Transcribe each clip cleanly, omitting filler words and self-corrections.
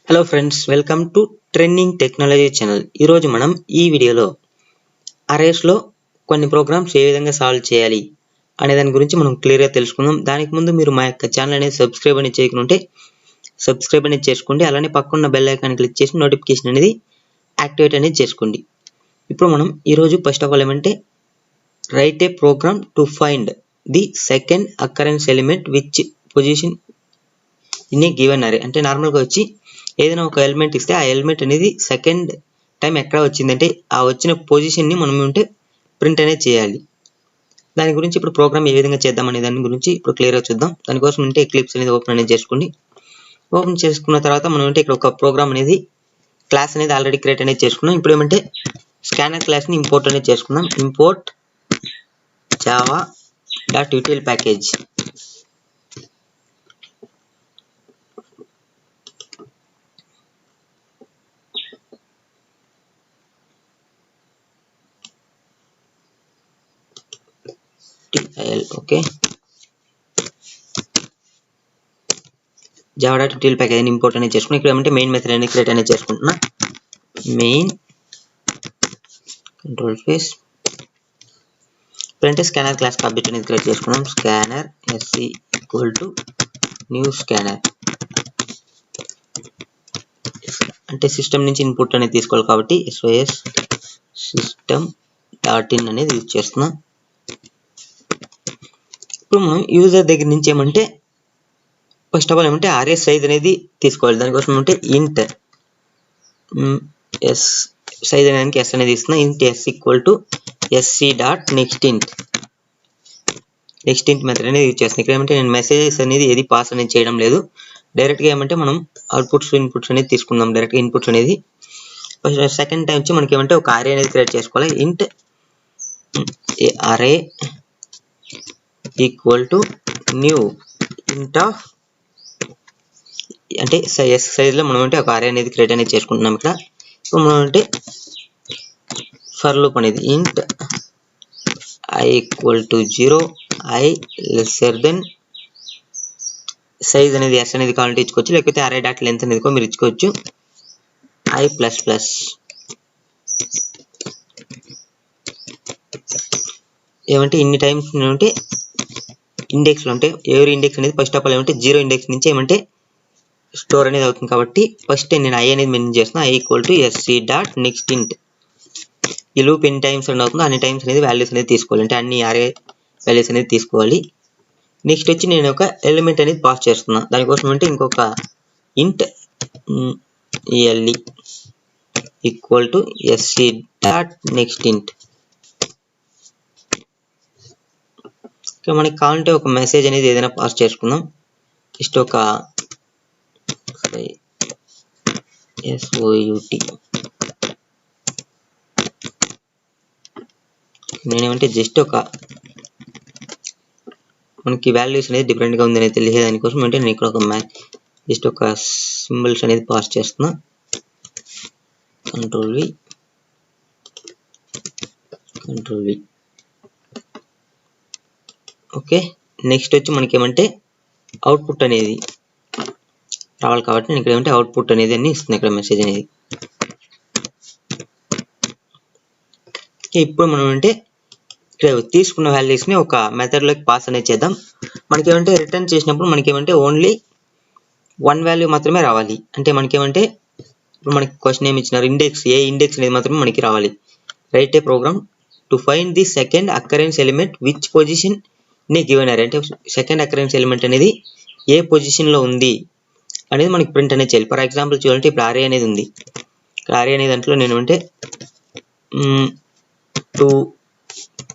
Hello friends, welcome to trending technology channel. ఈరోజు మనం ఈ వీడియోలో అరేస్లో కొన్ని ప్రోగ్రామ్స్ ఏ విధంగా సాల్వ్ చేయాలి అనే దాని గురించి మనం క్లియర్గా తెలుసుకుందాం. దానికి ముందు మీరు మా యొక్క ఛానల్ అనేది సబ్స్క్రైబ్ అనేది చేయకుంటే సబ్స్క్రైబ్ అనేది చేసుకోండి. అలానే పక్కన బెల్ ఐకాన్ క్లిక్ చేసి నోటిఫికేషన్ అనేది యాక్టివేట్ అనేది చేసుకోండి. ఇప్పుడు మనం ఈరోజు ఫస్ట్ ఆఫ్ ఆల్ ఏమంటే write a program to find the second occurrence element which position in a given array. అంటే నార్మల్గా వచ్చి ఏదైనా ఒక ఎలిమెంట్ ఇస్తే ఆ ఎలిమెంట్ అనేది సెకండ్ టైం ఎక్కడ వచ్చిందంటే ఆ వచ్చిన పొజిషన్ని మనం ఉంటే ప్రింట్ అనేది చేయాలి. దాని గురించి ఇప్పుడు ప్రోగ్రామ్ ఏ విధంగా చేద్దాం అనే దాని గురించి ఇప్పుడు క్లియర్గా చూద్దాం. దానికోసం ఉంటే ఎక్లిప్స్ అనేది ఓపెన్ అనేది చేసుకోండి. ఓపెన్ చేసుకున్న తర్వాత మనం అంటే ఇక్కడ ఒక ప్రోగ్రామ్ అనేది క్లాస్ అనేది ఆల్రెడీ క్రియేట్ అనేది చేసుకున్నాం. ఇప్పుడు ఏమంటే స్కానర్ క్లాస్ని ఇంపోర్ట్ అనేది చేసుకుందాం. Import Java dot util package. Okay, Java dot util package import అనేది చేసుకుని ఇక్కడ ఏమంటే మెయిన్ మెథడ్ అనేది క్రియేట్ అనేది చేసుకుంటున్నా. మెయిన్ కంట్రోల్ స్పేస్ ఇప్పుడంటే స్కానర్ క్లాస్ ఆబ్జెక్ట్ అనేది క్రియేట్ చేసుకున్నాం. Scanner sc equal to new scanner. అంటే సిస్టమ్ నుంచి ఇన్పుట్ అనేది తీసుకోవాలి కాబట్టి SOS సిస్టమ్ డాట్ ఇన్ అనేది యూజ్ చేస్తున్నాం. ఇప్పుడు మనం యూజర్ దగ్గర నుంచి ఏమంటే ఫస్ట్ ఆఫ్ ఆల్ ఏమంటే అరే సైజ్ అనేది తీసుకోవాలి. దానికోసం ఏమంటే ఇంట్ ఎస్ సైజ్ అనేది ఎస్ అనేది ఇస్తున్నా. Int s equal to SC dot next int method అనేది యూజ్ చేస్తున్నాను. ఇక్కడ ఏమంటే నేను మెసేజెస్ అనేది ఏది పాస్ అనేది చేయడం లేదు. డైరెక్ట్గా ఏమంటే మనం అవుట్పుట్స్ ఇన్పుట్స్ అనేది తీసుకుందాం. డైరెక్ట్గా ఇన్పుట్స్ అనేది సెకండ్ టైం వచ్చి మనకి ఏమంటే ఒక అరే అనేది క్రియేట్ చేసుకోవాలి. ఇంట్ అరే ఈక్వల్ టు న్యూ ఇంట్ ఆఫ్ అంటే ఎస్ సైజ్లో మనం అంటే ఒక అరే అనేది క్రియేట్ అనేది చేసుకుంటున్నాం. ఇక్కడ సో మనం అంటే ఫర్ లూప్ అనేది int i equal to 0 i lesser than size అనేది ఎస్ అనేది కావాలంటే ఇచ్చుకోవచ్చు, లేకపోతే అరే డాట్ లెంత్ అనేది కూడా మీరు ఇచ్చుకోవచ్చు. ఐ ప్లస్ ప్లస్ ఏమంటే ఇన్ని టైమ్స్ ఏమంటే ఇండెక్స్లో అంటే ఎవరి ఇండెక్స్ అనేది ఫస్ట్ ఆఫ్ ఆల్ ఏమంటే 0 ఇండెక్స్ నుంచి ఏమంటే స్టోర్ అనేది అవుతుంది. కాబట్టి ఫస్ట్ నేను ఐ అనేది మెన్షన్ చేస్తున్నా. I equal to SC dot next int. ఈ లూప్ ఎన్ని టైమ్స్ రన్ అవుతుందో అన్ని టైమ్స్ అనేది వాల్యూస్ అనేది తీసుకోవాలి. అంటే అన్ని అరే వాల్యూస్ అనేది తీసుకోవాలి. నెక్స్ట్ వచ్చి నేను ఒక ఎలిమెంట్ అనేది పాస్ చేస్తున్నా. దానికోసం అంటే ఇంకొక int LE equal to SC dot next int. ఇక్కడ మనకి కావాలంటే ఒక మెసేజ్ అనేది ఏదైనా పాస్ చేసుకుందాం. జస్ట్ ఒక SOUT నేనేమంటే జస్ట్ ఒక మనకి వాల్యూస్ అనేది డిఫరెంట్గా ఉంది అనేది తెలిసేదానికోసం అంటే నేను ఇక్కడ ఒక జస్ట్ ఒక సింబల్స్ అనేది పాస్ చేస్తున్నా. Control V okay. నెక్స్ట్ వచ్చి మనకి ఏమంటే అవుట్పుట్ అనేది రావాలి కాబట్టి నేను ఇక్కడ ఏమంటే అవుట్పుట్ అనేది అన్ని ఇస్తుంది ఇక్కడ మెసేజ్ అనేది. ఇప్పుడు మనం అంటే ఇక్కడ తీసుకున్న వాల్యూస్ని ఒక మెథడ్లోకి పాస్ అనేది చేద్దాం. మనకేమంటే రిటర్న్ చేసినప్పుడు మనకేమంటే ఓన్లీ 1 వాల్యూ మాత్రమే రావాలి. అంటే మనకేమంటే ఇప్పుడు మనకి క్వశ్చన్ ఏమి ఇచ్చినారు, ఇండెక్స్ ఏ ఇండెక్స్ అనేది మాత్రమే మనకి రావాలి. Write a program to find the second occurrence element which position ని గివెన్ అరే. అంటే సెకండ్ అకరెన్స్ ఎలిమెంట్ అనేది ఏ పొజిషన్లో ఉంది అనేది మనకి ప్రింట్ అనేది చేయాలి. ఫర్ ఎగ్జాంపుల్ చూడాలంటే ఇప్పుడు అరే అనేది ఉంది. ఇక్కడ అరే అనే దాంట్లో నేను అంటే 2,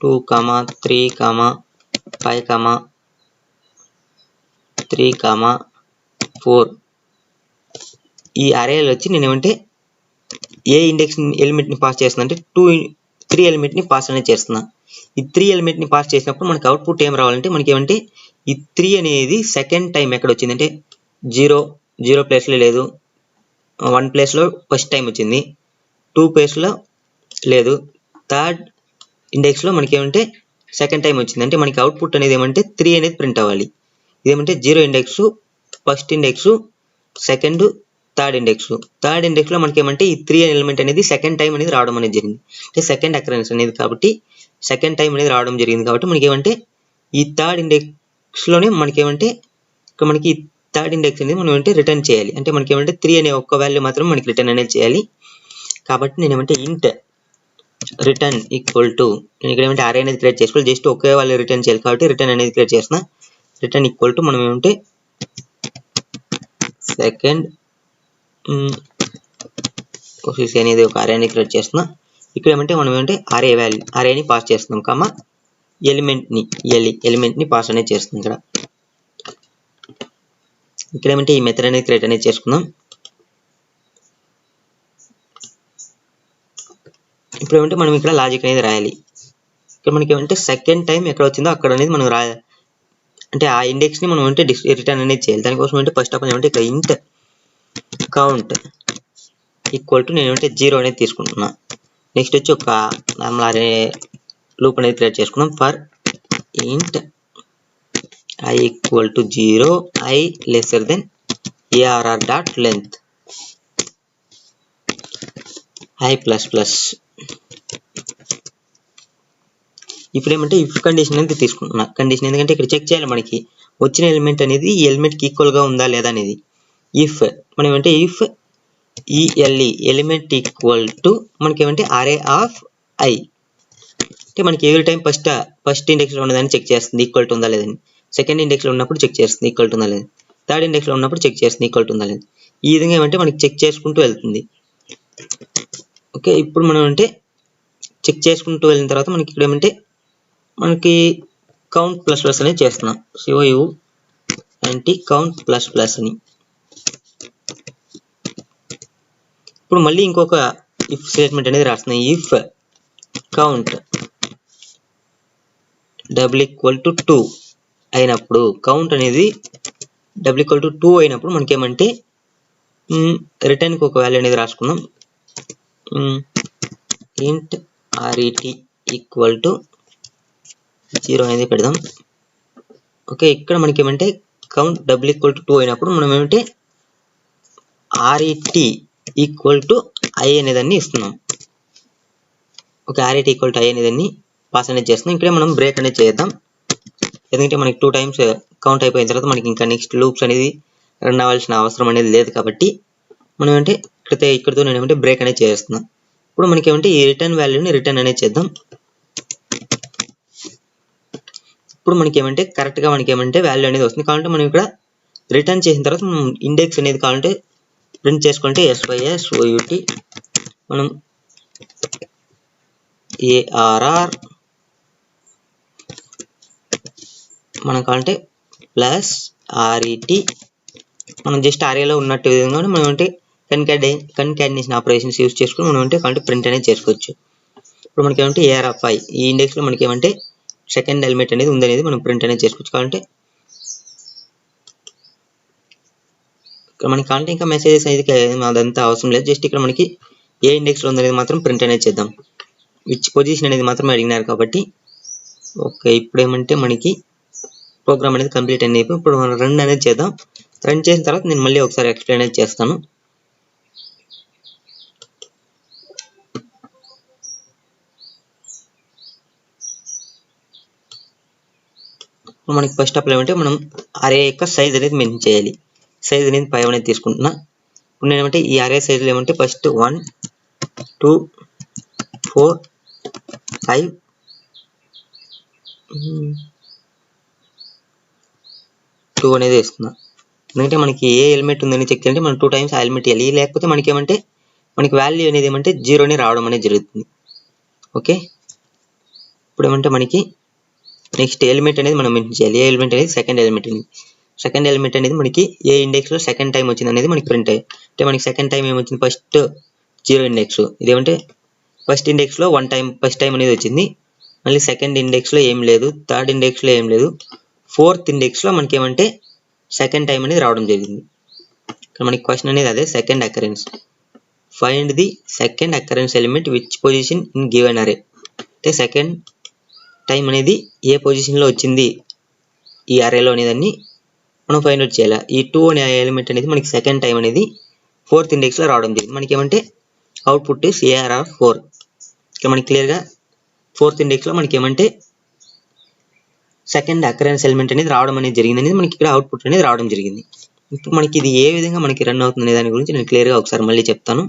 3, 5, 3, 4 ఈ అరేలో వచ్చి నేను ఏమంటే ఏ ఇండెక్స్ ఎలిమెంట్ని పాస్ చేస్తున్నా అంటే 3 ఎలిమెంట్ని పాస్ అనేది చేస్తున్నా. ఈ 3 ఎలిమెంట్ని పాస్ చేసినప్పుడు మనకి అవుట్పుట్ ఏం రావాలంటే మనకి ఏమంటే ఈ 3 అనేది సెకండ్ టైం ఎక్కడ వచ్చింది అంటే 0 ప్లేస్లో లేదు, 1 ప్లేస్లో ఫస్ట్ టైం వచ్చింది, 2 ప్లేస్లో లేదు, థర్డ్ ఇండెక్స్లో మనకి ఏమంటే సెకండ్ టైం వచ్చింది. అంటే మనకి అవుట్పుట్ అనేది ఏమంటే 3 అనేది ప్రింట్ అవ్వాలి. ఇదేమంటే 0 index, first index, second, third index లో మనకి ఏమంటే ఈ 3 ఎలిమెంట్ అనేది సెకండ్ టైం అనేది రావడం అనేది జరిగింది. అంటే సెకండ్ అకరెన్స్ అనేది కాబట్టి సెకండ్ టైం అనేది రావడం జరిగింది కాబట్టి మనకి ఏమంటే ఈ థర్డ్ ఇండెక్స్ లోనే మనకి ఏమంటే ఇక్కడ మనకి థర్డ్ ఇండెక్స్ అనేది మనం అంటే రిటర్న్ చేయాలి. అంటే మనకి ఏమంటే 3 అనే ఒక్క వాల్యూ మాత్రం మనకి రిటర్న్ అనేది చేయాలి. కాబట్టి నేను ఏమంటే ఇంట్ రిటర్న్ ఈక్వల్ టు నేను ఇక్కడ ఏమంటే అరే అనేది క్రియేట్ చేసుకోవాలి. జస్ట్ ఒకే వాల్యూ రిటర్న్ చేయాలి కాబట్టి రిటర్న్ అనేది క్రియేట్ చేస్తున్నా. రిటర్న్ ఈక్వల్ టు మనం ఏమంటే సెకండ్ అనేది ఒక అరేని క్రియేట్ చేస్తున్నా. ఇక్కడ ఏమంటే మనం ఏమంటే అరే వాల్యూ అరేని పాస్ చేస్తున్నాం కామా ఎలిమెంట్ ని పాస్ అనేది చేస్తున్నాం. ఇక్కడ ఏమంటే ఈ మెథడ్ అనేది క్రియేట్ అనేది చేసుకుందాం. ఇప్పుడు ఏమంటే మనం ఇక్కడ లాజిక్ అనేది రాయాలి. ఇక్కడ మనకి ఏమంటే సెకండ్ టైం ఎక్కడ వచ్చిందో అక్కడ అనేది మనం రాయాలి. అంటే ఆ ఇండెక్స్ ని మనం అంటే రిటర్న్ అనేది చేయాలి. దానికోసం అంటే ఫస్ట్ ఆఫ్ ఆల్ ఏమంటే ఇక్కడ ఇంట్ కౌంట్ ఈక్వల్ టు నేను ఏమంటే 0 అనేది తీసుకుంటున్నా. నెక్స్ట్ వచ్చి ఒక నార్మల్ అరే లూప్ అనేది క్రియేట్ చేసుకున్నాం. ఫర్ ఇంట్ I equal to 0, I lesser than arr dot length I plus plus. ఇప్పుడు ఏమంటే ఇఫ్ కండిషన్ అనేది తీసుకుంటున్నా. కండిషన్ ఎందుకంటే ఇక్కడ చెక్ చేయాలి మనకి వచ్చిన ఎలిమెంట్ అనేది ఈ ఎలిమెంట్ కి ఈక్వల్ గా ఉందా లేదా అనేది. ఇఫ్ మనం ఏమంటే ఇఫ్ ఈ ఎలిమెంట్ ఈక్వల్ టు మనకి ఏమంటే అరే ఆఫ్ I అంటే మనకి ఎవ్రీ టైం ఫస్ట్ ఇండెక్స్ లో ఉన్నదాన్ని చెక్ చేస్తుంది ఈక్వల్ టు ఉందా లేదని. సెకండ్ ఇండెక్స్ లో ఉన్నప్పుడు చెక్ చేస్తుంది ఈక్వల్ టు ఉందా లేదు. థర్డ్ ఇండెక్స్ లో ఉన్నప్పుడు చెక్ చేస్తుంది ఈక్వల్ టు ఉందా లేదు. ఈ విధంగా ఏమంటే మనకి చెక్ చేసుకుంటూ వెళ్తుంది. ఓకే, ఇప్పుడు మనం అంటే చెక్ చేసుకుంటూ వెళ్ళిన తర్వాత మనకి ఇక్కడ ఏమంటే మనకి కౌంట్ ప్లస్ ప్లస్ అనేది చేస్తున్నాం. COU అంటే కౌంట్ ప్లస్ ప్లస్ అని. ఇప్పుడు మళ్ళీ ఇంకొక ఇఫ్ స్టేట్మెంట్ అనేది రాస్తున్నాం. If count double equal to 2 అయినప్పుడు కౌంట్ అనేది డబుల్ ఈక్వల్ టు 2 అయినప్పుడు మనకి ఏమంటే రిటర్న్ కి ఒక వాల్యూ అనేది రాసుకుందాం. ఇంట్ ret ఈక్వల్ టు 0 అనేది పెడదాం. ఓకే, ఇక్కడ మనకి ఏమంటే కౌంట్ డబుల్ ఈక్వల్ టు 2 అయినప్పుడు మనం ఏమంటే ret ఈక్వల్ టు I అనేదాన్ని ఇస్తున్నాం. Okay, ret equal to I అనేదాన్ని పాస్ అనేది చేస్తున్నాం. ఇక్కడే మనం బ్రేక్ అనేది చేద్దాం. ఎందుకంటే మనకి 2 టైమ్స్ కౌంట్ అయిపోయిన తర్వాత మనకి ఇంకా నెక్స్ట్ లూప్స్ అనేది రన్ అవ్వాల్సిన అవసరం అనేది లేదు కాబట్టి మనం అంటే ఇక్కడతో నేను ఏమంటే బ్రేక్ అనేది చేస్తున్నాం. ఇప్పుడు మనకి ఏమంటే ఈ రిటర్న్ వాల్యూని రిటర్న్ అనేది చేద్దాం. ఇప్పుడు మనకి ఏమంటే కరెక్ట్ గా మనకి ఏమంటే వాల్యూ అనేది వస్తుంది. కాబట్టి మనం ఇక్కడ రిటర్న్ చేసిన తర్వాత మనం ఇండెక్స్ అనేది కావాలంటే ప్రింట్ చేసుకుంటే SYSOUT మనం ARR మనం కావాలంటే ప్లస్ RET మనం జస్ట్ అరేలో ఉన్నట్టు విధంగా మనం అంటే కన్కాటినేషన్ ఆపరేషన్స్ యూజ్ చేసుకుని మనం అంటే కావాలంటే ప్రింట్ అనేది చేసుకోవచ్చు. ఇప్పుడు మనకి ఏమంటే ARR5 ఈ ఇండెక్స్ లో మనకి ఏమంటే సెకండ్ ఎలిమెంట్ అనేది ఉందనేది మనం ప్రింట్ అనేది చేసుకోవచ్చు. కావాలంటే ఇక్కడ మనకి కావాలంటే ఇంకా మెసేజెస్ అనేది అదంతా అవసరం లేదు. జస్ట్ ఇక్కడ మనకి ఏ ఇండెక్స్ లో ఉందనేది మాత్రం ప్రింట్ అనేది చేద్దాం. విచ్ పొజిషన్ అనేది మాత్రం అడిగినారు కాబట్టి ఓకే, ఇప్పుడు ఏమంటే మనకి ప్రోగ్రామ్ అనేది కంప్లీట్ అనేది ఇప్పుడు మనం రన్ అనేది చేద్దాం. రన్ చేసిన తర్వాత నేను మళ్ళీ ఒకసారి ఎక్స్ప్లెయిన్ అనేది చేస్తాను. మనకి ఫస్ట్ ఆఫ్ ఆల్ ఏమంటే మనం అరే యొక్క సైజ్ అనేది మెన్షన్ చేయాలి. సైజ్ అనేది 5 అనేది తీసుకుంటున్నా. ఇప్పుడు నేను ఏమంటే ఈ అరే సైజ్ లో ఏమంటే ఫస్ట్ 1 2 4 5 2 అనేది వేస్తున్నా. ఎందుకంటే మనకి ఏ ఎలిమెంట్ ఉందని చెక్ చేయాలంటే మనం 2 టైమ్స్ ఆ ఎలిమెంట్ ఇవ్వాలి. లేకపోతే మనకి ఏమంటే మనకి వాల్యూ అనేది ఏమంటే 0 అని రావడం అనేది జరుగుతుంది. ఓకే, ఇప్పుడు ఏమంటే మనకి నెక్స్ట్ ఎలిమెంట్ అనేది మనం మెన్షన్ చేయాలి. ఏ ఎలిమెంట్ అనేది సెకండ్ ఎలిమెంట్ అనేది మనకి ఏ ఇండెక్స్ లో సెకండ్ టైం వచ్చింది అనేది మనకి ప్రింట్ అయ్యి అంటే మనకి సెకండ్ టైం ఏమొచ్చింది ఫస్ట్ 0 ఇండెక్స్ ఇదేమంటే ఫస్ట్ ఇండెక్స్ లో ఫస్ట్ టైం అనేది వచ్చింది. మళ్ళీ సెకండ్ ఇండెక్స్ లో ఏం లేదు, థర్డ్ ఇండెక్స్ లో ఏం లేదు, ఫోర్త్ ఇండెక్స్ లో మనకి ఏమంటే సెకండ్ టైం అనేది రావడం జరిగింది. ఇక్కడ మనకి క్వశ్చన్ అనేది అదే second occurrence. Find the second occurrence element which position in given array. అంటే సెకండ్ టైం అనేది ఏ పొజిషన్ లో వచ్చింది ఈ అరేలో అనేదాన్ని మనం ఫైండ్ అవుట్ చేయాలి. ఈ 2 అనే ఎలిమెంట్ అనేది మనకి సెకండ్ టైం అనేది 4th ఇండెక్స్లో రావడం జరిగింది. మనకి ఏమంటే అవుట్పుట్ ఇస్ ARR4. ఇక్కడ మనకి క్లియర్గా 4th ఇండెక్స్లో మనకి ఏమంటే సెకండ్ అకరెన్స్ ఎలిమెంట్ అనేది రావడం అనేది జరిగింది అనేది మనకి ఇక్కడ అవుట్పుట్ అనేది రావడం జరిగింది. ఇప్పుడు మనకి ఇది ఏ విధంగా మనకి రన్ అవుతుంది అనే దాని గురించి నేను క్లియర్గా ఒకసారి మళ్ళీ చెప్తాను.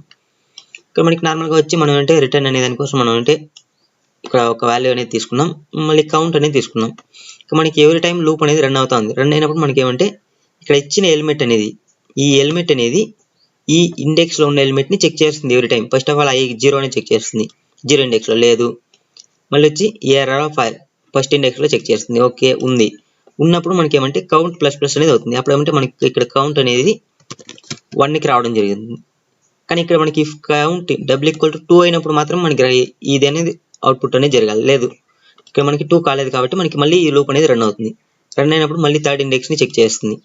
ఇక్కడ మనకి నార్మల్గా వచ్చి మనం అంటే రిటర్న్ అనే దానికోసం మనం అంటే ఇక్కడ ఒక వాల్యూ అనేది తీసుకున్నాం, మళ్ళీ కౌంట్ అనేది తీసుకున్నాం. ఇక్కడ మనకి ఎవరి టైం లూప్ అనేది రన్ అవుతుంది. రన్ అయినప్పుడు మనకి ఏమంటే ఇక్కడ ఇచ్చిన ఎలిమెంట్ అనేది ఈ ఎలిమెంట్ అనేది ఈ ఇండెక్స్లో ఉన్న ఎలిమెంట్ని చెక్ చేస్తుంది ఎవరి time. First of all i 0 అనేది చెక్ చేస్తుంది, 0 ఇండెక్స్లో లేదు. మళ్ళీ వచ్చి ARR5 ఫస్ట్ ఇండెక్స్లో చెక్ చేస్తుంది, ఓకే ఉంది. ఉన్నప్పుడు మనకి ఏమంటే కౌంట్ ప్లస్ ప్లస్ అనేది అవుతుంది. అప్పుడు ఏమంటే మనకి ఇక్కడ కౌంట్ అనేది 1కి రావడం జరిగింది. కానీ ఇక్కడ మనకి కౌంట్ w=2 అయినప్పుడు మాత్రం మనకి ఇది అనేది అవుట్పుట్ అనేది జరగాలి. లేదు, ఇక్కడ మనకి 2 కాలేదు కాబట్టి మనకి మళ్ళీ ఈ లూప్ అనేది రన్ అవుతుంది. రన్ అయినప్పుడు మళ్ళీ థర్డ్ ఇండెక్స్ని చెక్ చేస్తుంది.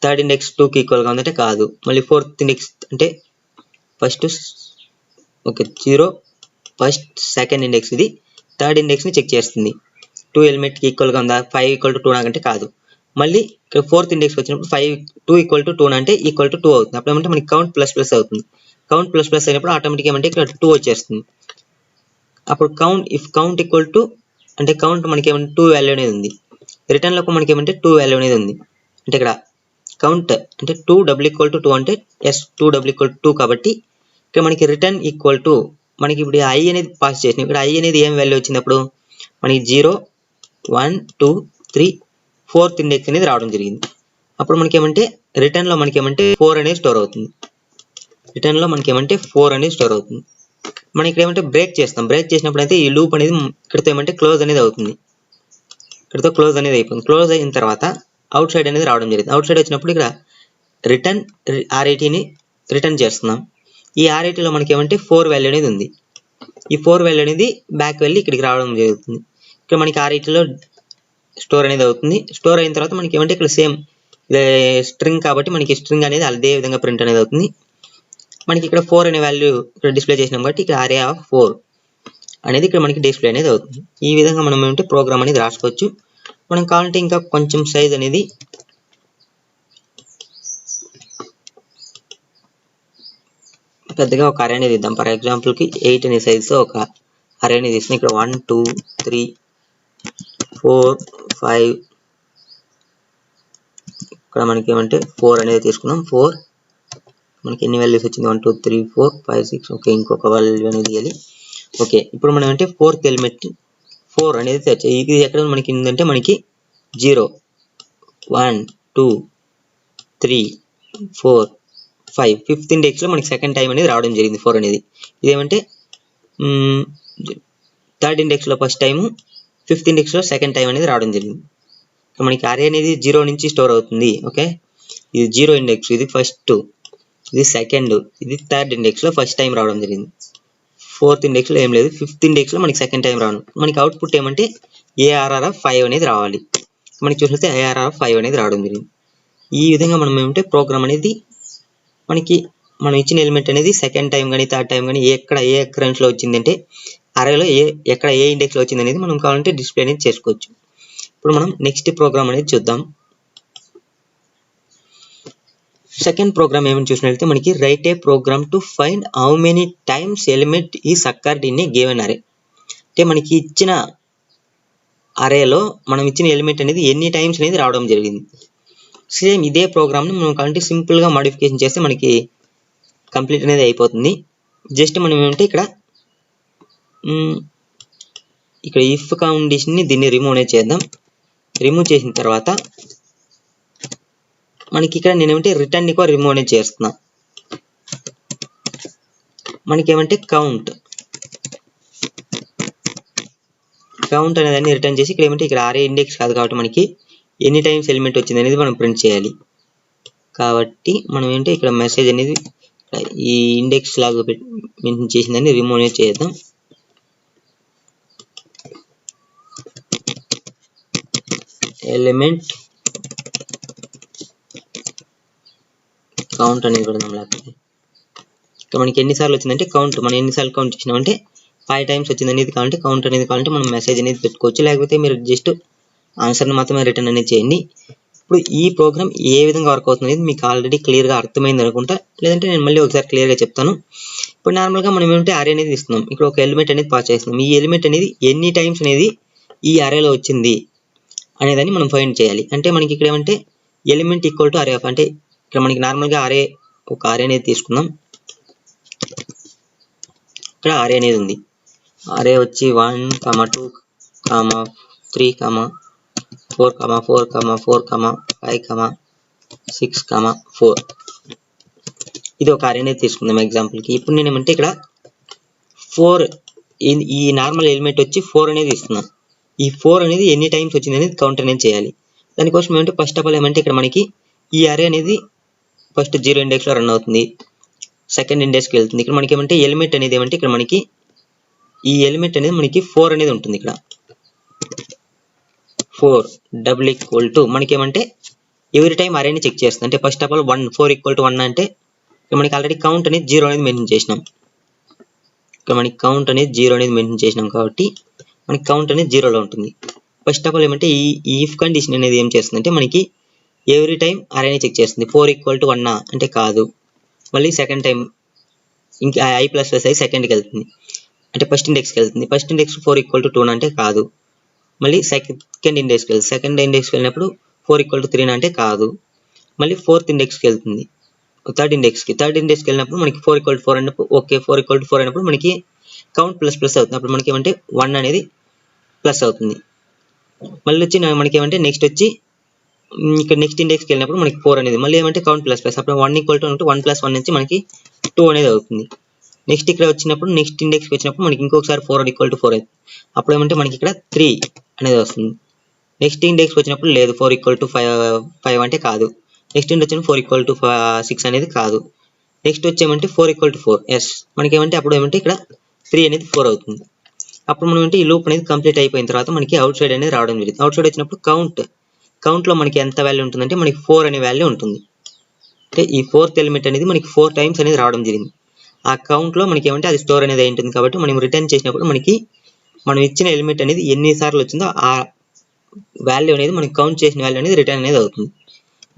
థర్డ్ ఇండెక్స్ 2కి ఈక్వల్గా ఉందంటే కాదు. మళ్ళీ 4th ఇండెక్స్ అంటే first okay 0 first second index ఇది థర్డ్ ఇండెక్స్ని చెక్ చేస్తుంది. 2 ఎలిమెంట్కి ఈక్వల్గా ఉందా, 5=2 నాకంటే కాదు. మళ్ళీ ఇక్కడ 4th ఇండెక్స్కి వచ్చినప్పుడు 2 అంటే ఈక్వల్ టు 2 అవుతుంది. అప్పుడు ఏమంటే మనకి కౌంట్ ప్లస్ ప్లస్ అవుతుంది. కౌంట్ ప్లస్ ప్లస్ అయినప్పుడు ఆటోమేటిక్గా ఏమంటే ఇక్కడ 2 వచ్చేస్తుంది. అప్పుడు కౌంట్ ఈక్వల్ టు అంటే కౌంట్ మనకి ఏమంటే 2 వాల్యూ అనేది ఉంది. రిటర్న్లో మనకి ఏమంటే 2 వాల్యూ అనేది ఉంది. అంటే ఇక్కడ కౌంట్ అంటే 2w=2 అంటే s2w=2 కాబట్టి ఇక్కడ మనకి రిటర్న్ ఈక్వల్ టు మనకి ఇప్పుడు i అనేది పాస్ చేసినాం. ఇక్కడ i అనేది ఏం వాల్యూ వచ్చినప్పుడు మనకి 0 1 2 3 4th ఇండెక్స్ అనేది రావడం జరిగింది. అప్పుడు మనకి ఏమంటే రిటర్న్లో మనకి ఏమంటే 4 అనేది స్టోర్ అవుతుంది. రిటర్న్లో మనకి ఏమంటే 4 అనేది స్టోర్ అవుతుంది. మనం ఇక్కడ ఏమంటే బ్రేక్ చేస్తాం. బ్రేక్ చేసినప్పుడు అయితే ఈ లూప్ అనేది ఇక్కడతో ఏమంటే క్లోజ్ అనేది అవుతుంది. ఇక్కడతో క్లోజ్ అనేది అయిపోతుంది. క్లోజ్ అయిన తర్వాత అవుట్ సైడ్ అనేది రావడం జరిగింది. అవుట్ సైడ్ వచ్చినప్పుడు ఇక్కడ రిటర్న్ R80ని రిటర్న్ చేస్తున్నాం. ఈ R80లో మనకి ఏమంటే 4 వాల్యూ అనేది ఉంది. ఈ 4 వాల్యూ అనేది బ్యాక్ వెళ్ళి ఇక్కడికి రావడం జరుగుతుంది. ఇక్కడ మనకి R80లో స్టోర్ అనేది అవుతుంది. స్టోర్ అయిన తర్వాత మనకి ఏమంటే ఇక్కడ సేమ్ స్ట్రింగ్ కాబట్టి మనకి స్ట్రింగ్ అనేది అదే విధంగా ప్రింట్ అనేది అవుతుంది. మనకి ఇక్కడ 4 అనే వాల్యూ ఇక్కడ డిస్ప్లే చేసినాం కాబట్టి ఇక్కడ array4 అనేది ఇక్కడ మనకి డిస్ప్లే అనేది అవుతుంది. ఈ విధంగా మనం ఏమంటే ప్రోగ్రామ్ అనేది రాసుకోవచ్చు. మనం కావాలంటే ఇంకా కొంచెం సైజ్ అనేది పెద్దగా ఒక అరే అనేది ఇద్దాం. ఫర్ ఎగ్జాంపుల్కి 8 అనే సైజుతో ఒక అరే అనేది తీసుకుని ఇక్కడ 1 2 3 4 5 ఇక్కడ మనకి ఏమంటే 4 అనేది తీసుకున్నాం. 4 మనకి ఎన్ని వాల్యూస్ వచ్చింది 1 2 3 4 5 6 ఓకే ఇంకొక వాల్యూ అనేది ఇవ్వాలి. ఓకే ఇప్పుడు మనం అంటే 4th ఎలిమెంట్ 4 అనేది తెచ్చాయి. ఇది ఎక్కడ మనకి ఏంటంటే మనకి 0 1 2 3 4 5 5th ఇండెక్స్లో మనకి సెకండ్ టైం అనేది రావడం జరిగింది 4 అనేది. ఇదేమంటే థర్డ్ ఇండెక్స్లో ఫస్ట్ టైము 5th ఇండెక్స్లో సెకండ్ టైం అనేది రావడం జరిగింది. మనకి అరే అనేది 0 నుంచి స్టోర్ అవుతుంది. ఓకే ఇది 0 ఇండెక్స్, ఇది ఫస్ట్, ఇది సెకండ్, ఇది థర్డ్ ఇండెక్స్లో ఫస్ట్ టైం రావడం జరిగింది. 4th ఇండెక్స్లో ఏం లేదు. 5th ఇండెక్స్లో మనకి సెకండ్ టైం రావడం. మనకి అవుట్పుట్ ఏమంటే ARR5 అనేది రావాలి. మనకి చూసినట్లయితే ARR5 అనేది రావడం జరిగింది. ఈ విధంగా మనం ఏమంటే ప్రోగ్రామ్ అనేది మనకి మనం ఇచ్చిన ఎలిమెంట్ అనేది సెకండ్ టైం కానీ థర్డ్ టైం కానీ ఎక్కడ ఏ అకరెన్స్లో వచ్చిందంటే అరేలో ఎక్కడ ఏ ఇండెక్స్లో వచ్చింది అనేది మనం కావాలంటే డిస్ప్లే అనేది చేసుకోవచ్చు. ఇప్పుడు మనం నెక్స్ట్ ప్రోగ్రామ్ అనేది చూద్దాం. సెకండ్ ప్రోగ్రామ్ ఏమని చూసినట్లయితే మనకి write a program to find how many times element is occurred in a given array. అంటే మనకి ఇచ్చిన అరేలో మనం ఇచ్చిన ఎలిమెంట్ అనేది ఎన్ని టైమ్స్ అనేది రావడం జరిగింది. సేమ్ ఇదే ప్రోగ్రామ్ని మనం కావాలంటే సింపుల్గా మోడిఫికేషన్ చేస్తే మనకి కంప్లీట్ అనేది అయిపోతుంది. జస్ట్ మనం ఏమంటే ఇక్కడ ఇఫ్ కండిషన్ని దీన్ని రిమూవ్ అనేది చేద్దాం. రిమూవ్ చేసిన తర్వాత మనకి ఇక్కడ నేనేమంటే రిటర్న్ కూడా రిమూవ్ అనేది చేస్తున్నా. మనకి ఏమంటే కౌంట్ అనేదాన్ని రిటర్న్ చేసి ఇక్కడ ఏమంటే ఇక్కడ అరే ఇండెక్స్ కాదు కాబట్టి మనకి ఎన్ని టైమ్స్ ఎలిమెంట్ వచ్చింది అనేది మనం ప్రింట్ చేయాలి. కాబట్టి మనం ఏంటంటే ఇక్కడ మెసేజ్ అనేది ఈ ఇండెక్స్ లాగా మెన్షన్ చేసిందని రిమూవ్ అనేది చేద్దాం. ఎలిమెంట్ కౌంట్ అనేది పెడదాం. లేకపోతే ఇక్కడ మనకి ఎన్నిసార్లు వచ్చిందంటే కౌంట్ మనం ఎన్నిసార్లు కౌంట్ చేసినామంటే 5 టైమ్స్ వచ్చింది అనేది కావాలంటే కౌంట్ అనేది కావాలంటే మనం మెసేజ్ అనేది పెట్టుకోవచ్చు. లేకపోతే మీరు జస్ట్ ఆన్సర్ని మాత్రమే రిటర్న్ అనేది చేయండి. ఇప్పుడు ఈ ప్రోగ్రామ్ ఏ విధంగా వర్క్ అవుతుంది మీకు ఆల్రెడీ క్లియర్గా అర్థమైంది అనుకుంటా, లేదంటే నేను మళ్ళీ ఒకసారి క్లియర్గా చెప్తాను. ఇప్పుడు నార్మల్గా మనం ఏమంటే అరే అనేది ఇస్తున్నాం, ఇక్కడ ఒక ఎలిమెంట్ అనేది పాస్ చేస్తున్నాం. ఈ ఎలిమెంట్ అనేది ఎన్ని టైమ్స్ అనేది ఈ అరేలో వచ్చింది అనేదాన్ని మనం ఫైండ్ చేయాలి. అంటే మనకి ఇక్కడ ఏమంటే ఎలిమెంట్ ఈక్వల్ టు అరే ఆఫ్, అంటే ఇక్కడ మనకి నార్మల్గా ఒక అరే అనేది తీసుకుందాం. ఇక్కడ అరే అనేది ఉంది, అరే వచ్చి 1, 2, 3, 4, 4, 4, 5, 6, 4 ఇది ఒక అరే అనేది తీసుకుందాం ఎగ్జాంపుల్కి. ఇప్పుడు నేను ఏమంటే ఇక్కడ 4 ఈ నార్మల్ ఎలిమెంట్ వచ్చి 4 అనేది ఇస్తున్నాను. ఈ 4 అనేది ఎన్ని టైమ్స్ వచ్చింది అనేది కౌంట్ అనేది చేయాలి. దానికోసం ఏమంటే ఫస్ట్ ఆఫ్ ఆల్ ఏమంటే ఇక్కడ మనకి ఈ అరే అనేది ఫస్ట్ 0 ఇండెక్స్లో రన్ అవుతుంది, సెకండ్ ఇండెక్స్కి వెళ్తుంది. ఇక్కడ మనకి ఏమంటే ఎలిమెంట్ అనేది ఏమంటే ఇక్కడ మనకి ఈ ఎలిమెంట్ అనేది మనకి 4 అనేది ఉంటుంది. ఇక్కడ 4 డబుల్ ఈక్వల్ టు మనకి ఏమంటే ఎవ్రీ టైం అరేని చెక్ చేస్తుంది. అంటే first of all 4 equal to 1 అంటే మనకి ఆల్రెడీ కౌంట్ అనేది 0 అనేది మెన్షన్ చేసినాం. ఇక్కడ మనకి కౌంట్ అనేది 0 అనేది మెన్షన్ చేసినాం కాబట్టి మనకి కౌంట్ అనేది 0లో ఉంటుంది. ఫస్ట్ ఆఫ్ ఆల్ ఏమంటే ఈ ఇఫ్ కండిషన్ అనేది ఏం చేస్తుంది అంటే మనకి ఎవ్రీ టైం అరేని చెక్ చేస్తుంది. 4 ఈక్వల్ టు 1 అంటే కాదు, మళ్ళీ సెకండ్ టైం ఇంకా i++ సెకండ్కి వెళ్తుంది, అంటే ఫస్ట్ ఇండెక్స్కి వెళ్తుంది. ఫస్ట్ ఇండెక్స్ 4 ఈక్వల్ టు 2 అంటే కాదు, మళ్ళీ సెకండ్ ఇండెక్స్కి వెళ్తుంది. సెకండ్ ఇండెక్స్కి వెళ్ళినప్పుడు 4 ఈక్వల్ టు 3 అంటే కాదు, మళ్ళీ ఫోర్త్ ఇండెక్స్కి వెళ్తుంది. థర్డ్ ఇండెక్స్కి వెళ్ళినప్పుడు మనకి 4 ఈక్వల్ టు 4 అన్నప్పుడు ఓకే, 4 ఈక్వల్ టు 4 అయినప్పుడు మనకి కౌంట్ ప్లస్ అవుతుంది. అప్పుడు మనకి ఏమంటే 1 అనేది ప్లస్ అవుతుంది. మళ్ళీ వచ్చి మనకి ఏమంటే నెక్స్ట్ వచ్చి ఇక్కడ నెక్స్ట్ ఇండెక్స్కి వెళ్ళినప్పుడు మనకి 4 అనేది మళ్ళీ ఏమంటే కౌంట్ ప్లస్ అప్పుడు 1 ఈక్వల్ టు 1 + 1 నుంచి మనకి 2 అనేది అవుతుంది. నెక్స్ట్ ఇక్కడ వచ్చినప్పుడు నెక్స్ట్ ఇండెక్స్కి వచ్చినప్పుడు మనకి ఇంకొకసారి 4 ఈక్వల్ టు 4 అవుతుంది. అప్పుడు ఏమంటే మనకి ఇక్కడ 3 అనేది వస్తుంది. నెక్స్ట్ ఇండెక్స్కి వచ్చినప్పుడు లేదు, 4 ఈక్వల్ టు 5 అంటే కాదు. నెక్స్ట్ ఇండెక్స్ వచ్చిన 4 ఈక్వల్ టు 6 అనేది కాదు. నెక్స్ట్ వచ్చేమంటే 4 ఈక్వల్ టు 4 ఎస్ మనకి ఏమంటే అప్పుడు ఏమంటే ఇక్కడ 3 అనేది 4 అవుతుంది. అప్పుడు మనం అంటే ఈ లూప్ అనేది కంప్లీట్ అయిపోయిన తర్వాత మనకి అవుట్ సైడ్ అనేది రావడం జరిగింది. అవుట్ సైడ్ వచ్చినప్పుడు కౌంట్లో మనకి ఎంత వాల్యూ ఉంటుందంటే మనకి 4 అనే వాల్యూ ఉంటుంది. అంటే ఈ 4th ఎలిమెంట్ అనేది మనకి 4 టైమ్స్ అనేది రావడం జరిగింది. ఆ కౌంట్లో మనకి ఏమంటే అది స్టోర్ అనేది అయి ఉంటుంది. కాబట్టి మనం రిటర్న్ చేసినప్పుడు మనకి మనం ఇచ్చిన ఎలిమెంట్ అనేది ఎన్నిసార్లు వచ్చిందో ఆ వాల్యూ అనేది మనకి కౌంట్ చేసిన వాల్యూ అనేది రిటర్న్ అనేది అవుతుంది.